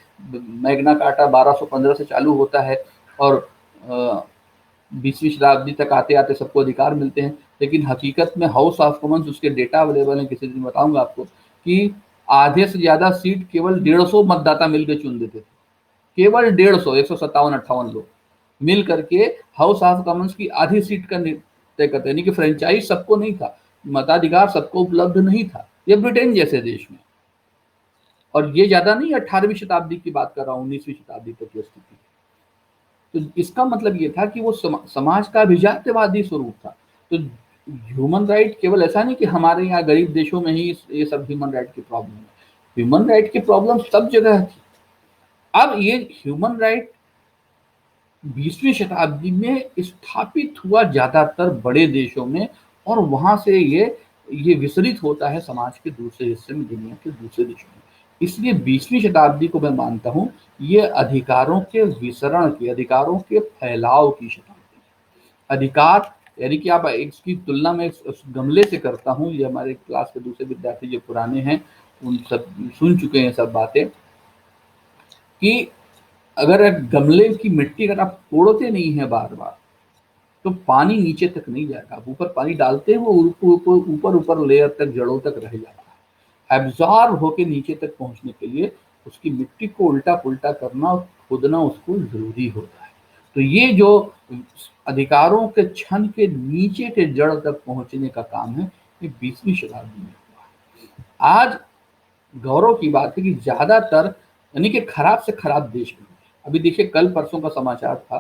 मैग्ना कार्टा 1215 से चालू होता है और 20वीं शताब्दी तक आते आते सबको अधिकार मिलते हैं। लेकिन हकीकत में हाउस ऑफ कॉमन्स, उसके डेटा अवेलेबल है, किसी दिन बताऊंगा आपको, कि आधे से ज्यादा सीट केवल 150 मतदाता मिलकर चुन देते थे। केवल 150, 157-58 लोग मिल करके हाउस ऑफ कॉमन्स की आधी सीट का तय करते, यानी कि फ्रेंचाइज सबको नहीं था, मताधिकार सबको उपलब्ध नहीं था। ये ब्रिटेन जैसे देश में। और ये ज्यादा नहीं, 18वीं शताब्दी की बात कर रहा हूँ, 19वीं शताब्दी तक की स्थिति। तो इसका मतलब ये था कि वो समाज का अभिजात्यवादी स्वरूप था। तो ह्यूमन राइट केवल ऐसा नहीं कि हमारे यहाँ गरीब देशों में ही ये सब ह्यूमन राइट की प्रॉब्लम है। ह्यूमन राइट की प्रॉब्लम सब जगह थी। अब ये ह्यूमन राइट 20वीं शताब्दी में स्थापित हुआ ज्यादातर बड़े देशों में, और वहां से ये विचलित होता है समाज के दूसरे हिस्से में, दुनिया के दूसरे देशों में। इसलिए 20वीं शताब्दी को मैं मानता हूँ ये अधिकारों के वितरण की, अधिकारों के फैलाव की शताब्दी है। अधिकार यानी कि आप इसकी तुलना में उस गमले से करता हूँ। ये हमारे क्लास के दूसरे विद्यार्थी जो पुराने हैं उन सब सुन चुके हैं सब बातें, कि अगर एक गमले की मिट्टी अगर आप तोड़ते नहीं है बार बार, तो पानी नीचे तक नहीं जाएगा। आप ऊपर पानी डालते हैं, वो ऊपर ऊपर लेयर तक, जड़ों तक रह जाता है। एब्जॉर्ब होके नीचे तक पहुंचने के लिए उसकी मिट्टी को उल्टा पुल्टा करना, खोदना उसको जरूरी होता है। तो ये जो अधिकारों के क्षण के नीचे के जड़ तक पहुंचने का काम है, ये 20वीं शताब्दी में हुआ। आज गौरव की बात है कि ज्यादातर, यानी कि खराब से खराब देश में, अभी देखिए कल परसों का समाचार था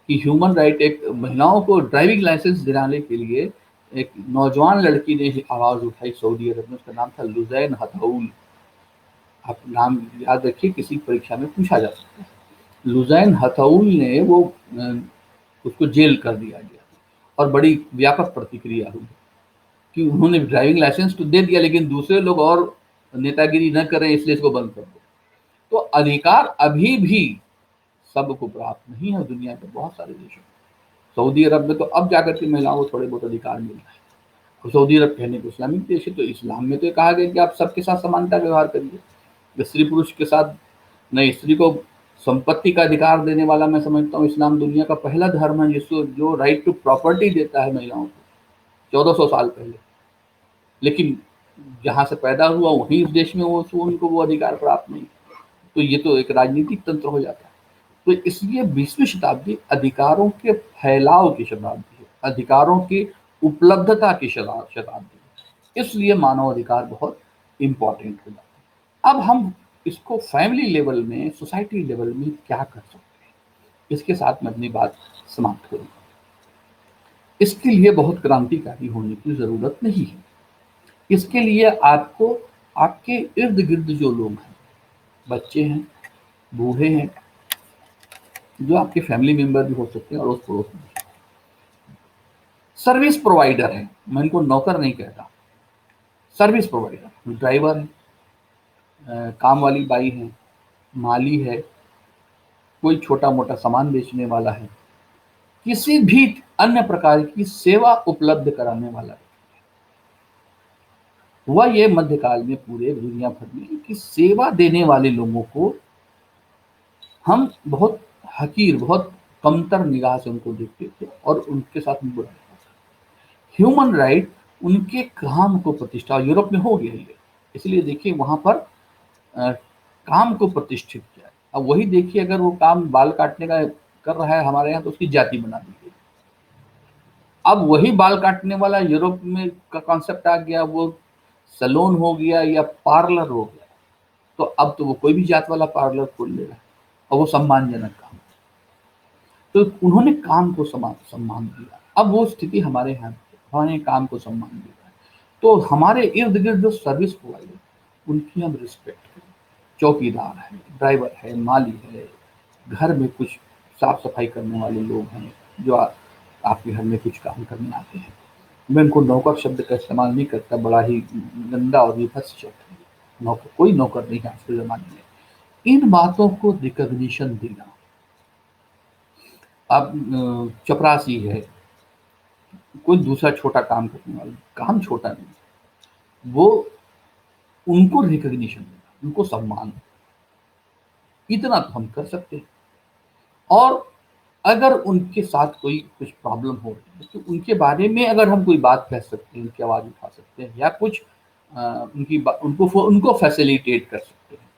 कि ह्यूमन राइट, एक महिलाओं को ड्राइविंग लाइसेंस दिलाने के लिए एक नौजवान लड़की ने आवाज उठाई सऊदी अरब में। उसका नाम था लुजैन हथौल। आप नाम याद रखिए, किसी परीक्षा में पूछा जा सकता है। लुजैन हथौल ने उसको जेल कर दिया गया और बड़ी व्यापक प्रतिक्रिया हुई कि उन्होंने ड्राइविंग लाइसेंस तो दे दिया, लेकिन दूसरे लोग और नेतागिरी न करें इसलिए इसको बंद कर दो। तो अधिकार अभी भी सबको प्राप्त नहीं है दुनिया के बहुत सारे देशों में। सऊदी अरब में तो अब जाकर के महिलाओं को थोड़े बहुत अधिकार मिल रहे हैं। और सऊदी अरब कहने को इस्लामिक देश है, तो इस्लाम में तो कहा गया कि आप सबके साथ समानता व्यवहार करिए, स्त्री पुरुष के साथ नहीं। स्त्री को संपत्ति का अधिकार देने वाला मैं समझता हूँ इस्लाम दुनिया का पहला धर्म है जिसको जो राइट टू प्रॉपर्टी देता है महिलाओं को 1400 साल पहले। लेकिन जहाँ से पैदा हुआ वहीं उस देश में वो उनको वो अधिकार प्राप्त नहीं। तो ये तो एक राजनीतिक तंत्र हो जाता है। तो इसलिए 20वीं शताब्दी अधिकारों के फैलाव की शताब्दी है, अधिकारों की उपलब्धता की शताब्दी है। इसलिए मानव अधिकार बहुत इंपॉर्टेंट हो जाता है। अब हम इसको फैमिली लेवल में, सोसाइटी लेवल में क्या कर सकते हैं, इसके साथ मैं अपनी बात समाप्त करूंगा। इसके लिए बहुत क्रांतिकारी होने की जरूरत नहीं है। इसके लिए आपको आपके इर्द गिर्द जो लोग हैं, बच्चे हैं, बूढ़े हैं, जो आपके फैमिली मेंबर भी हो सकते हैं, अड़ोस पड़ोस में, सर्विस प्रोवाइडर है, मैं इनको नौकर नहीं कहता, सर्विस प्रोवाइडर, ड्राइवर है, काम वाली बाई है, माली है, कोई छोटा मोटा सामान बेचने वाला है, किसी भी अन्य प्रकार की सेवा उपलब्ध कराने वाला है। हुआ ये मध्यकाल में पूरे दुनिया भर में कि सेवा देने वाले लोगों को हम बहुत हकीर, बहुत कमतर निगाह से उनको देखते थे और उनके साथ बुरा। ह्यूमन राइट उनके काम को प्रतिष्ठा, यूरोप में हो गया ये, इसलिए देखिए वहां पर काम को प्रतिष्ठित किया। अब वही देखिए, अगर वो काम बाल काटने का कर रहा है हमारे यहाँ, तो उसकी जाति बना दी गई। अब वही बाल काटने वाला यूरोप में का कॉन्सेप्ट आ गया, वो सैलून हो गया या पार्लर हो गया, तो अब तो वो कोई भी जात वाला पार्लर खोल लेगा और वो सम्मानजनक काम। तो उन्होंने काम को सम्मान दिया। अब वो स्थिति हमारे यहाँ है, हमारे काम को सम्मान दिया है। तो हमारे इर्द गिर्द जो सर्विस प्रोवाइडर, उनकी हम रिस्पेक्ट करें। चौकीदार है, ड्राइवर है, माली है, घर में कुछ साफ सफाई करने वाले लोग हैं जो आपके घर में कुछ काम करने आते हैं। मैं उनको नौकर शब्द का इस्तेमाल नहीं करता, बड़ा ही गंदा और विभत्स शब्द है। नौकर, कोई नौकर नहीं है आज के ज़माने में। इन बातों को रिकॉग्निशन देना। अब चपरासी है, कोई दूसरा छोटा काम करने वाला, काम छोटा नहीं, वो उनको रिकॉग्निशन देना, उनको सम्मान, इतना तो हम कर सकते हैं। और अगर उनके साथ कोई कुछ प्रॉब्लम हो रही है तो उनके बारे में अगर हम कोई बात कह सकते हैं, उनकी आवाज़ उठा सकते हैं, या कुछ उनको फैसिलिटेट कर सकते हैं।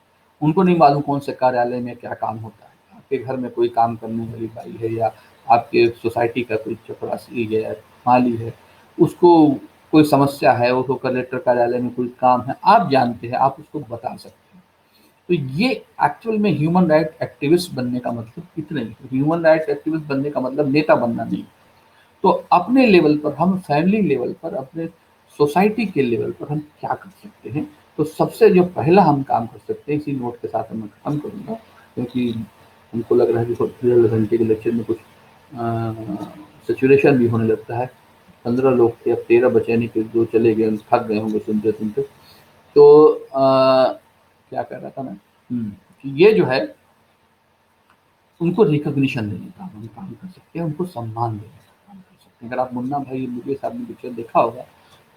उनको नहीं मालूम कौन से कार्यालय में क्या काम होता है, आपके घर में कोई काम करने वाली बाई है, या आपके सोसाइटी का कोई चपरासी है, माली है, उसको कोई समस्या है, उसको कलेक्टर कार्यालय में कोई काम है, आप जानते हैं, आप उसको बता सकते हैं। तो ये एक्चुअल में ह्यूमन राइट एक्टिविस्ट बनने का मतलब इतना ही है। ह्यूमन राइट एक्टिविस्ट बनने का मतलब नेता बनना नहीं। तो अपने लेवल पर, हम फैमिली लेवल पर, अपने सोसाइटी के लेवल पर हम क्या कर सकते हैं? तो सबसे जो पहला हम काम कर सकते हैं, इसी नोट के साथ मैं खत्म करूँगा, क्योंकि हमको लग रहा है कि डेढ़ घंटे के लेक्चर में कुछ सैचुरेशन भी होने लगता है। 15 लोग थे, अब 13 बचे नहीं, फिर 2 चले गए, हम थक गए होंगे सुनते-सुनते। तो क्या कह रहा था मैं? ये जो है, उनको रिकॉग्निशन देने का हम काम कर सकते हैं, उनको सम्मान देने का काम कर सकते हैं। अगर आप मुन्ना भाई मुकेश साहब ने पिक्चर देखा होगा,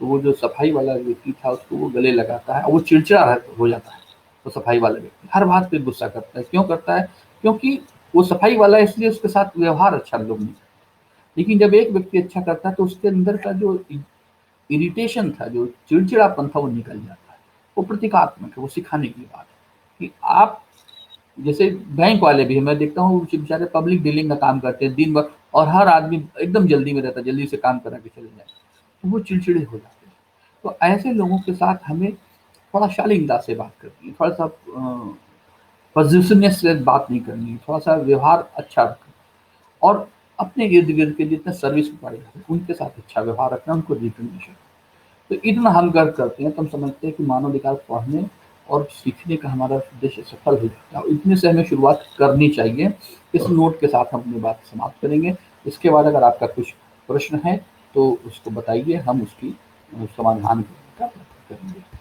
तो वो जो सफाई वाला व्यक्ति था, उसको वो गले लगाता है और वो चिड़चिड़ा हो जाता है। तो सफाई वाला व्यक्ति हर बात पे गुस्सा करता है। क्यों करता है? क्योंकि वो सफाई वाला है, इसलिए उसके साथ व्यवहार अच्छा लोग नहीं करते। लेकिन जब एक व्यक्ति अच्छा करता है तो उसके अंदर का जो इरिटेशन था, जो चिड़चिड़ापन था, वो निकल जाता है। वो प्रतीकात्मक है, वो सिखाने की बात है कि आप, जैसे बैंक वाले भी, मैं देखता हूँ बेचारे पब्लिक डीलिंग का काम करते हैं दिन भर, और हर आदमी एकदम जल्दी में रहता है, जल्दी से काम करा के चले जाए, तो वो चिड़चिड़े हो जाते हैं। तो ऐसे लोगों के साथ हमें थोड़ा शालीनता से बात करनी है, थोड़ा सा पॉजिटिवनेस से बात नहीं करनी है, थोड़ा सा व्यवहार अच्छा रखना, और अपने इर्द गिर्द के जितने सर्विस प्रोवाइडर हैं उनके साथ अच्छा व्यवहार रखना, उनको रिकग्निशन। तो इतना हम कर करते हैं तो हम समझते हैं कि मानव अधिकार पढ़ने और सीखने का हमारा उद्देश्य सफल हो जाता है। इतने से हमें शुरुआत करनी चाहिए। इस नोट के साथ हम अपनी बात समाप्त करेंगे। इसके बाद अगर आपका कुछ प्रश्न है तो उसको बताइए, हम उसकी समाधान का प्रयत्न करेंगे।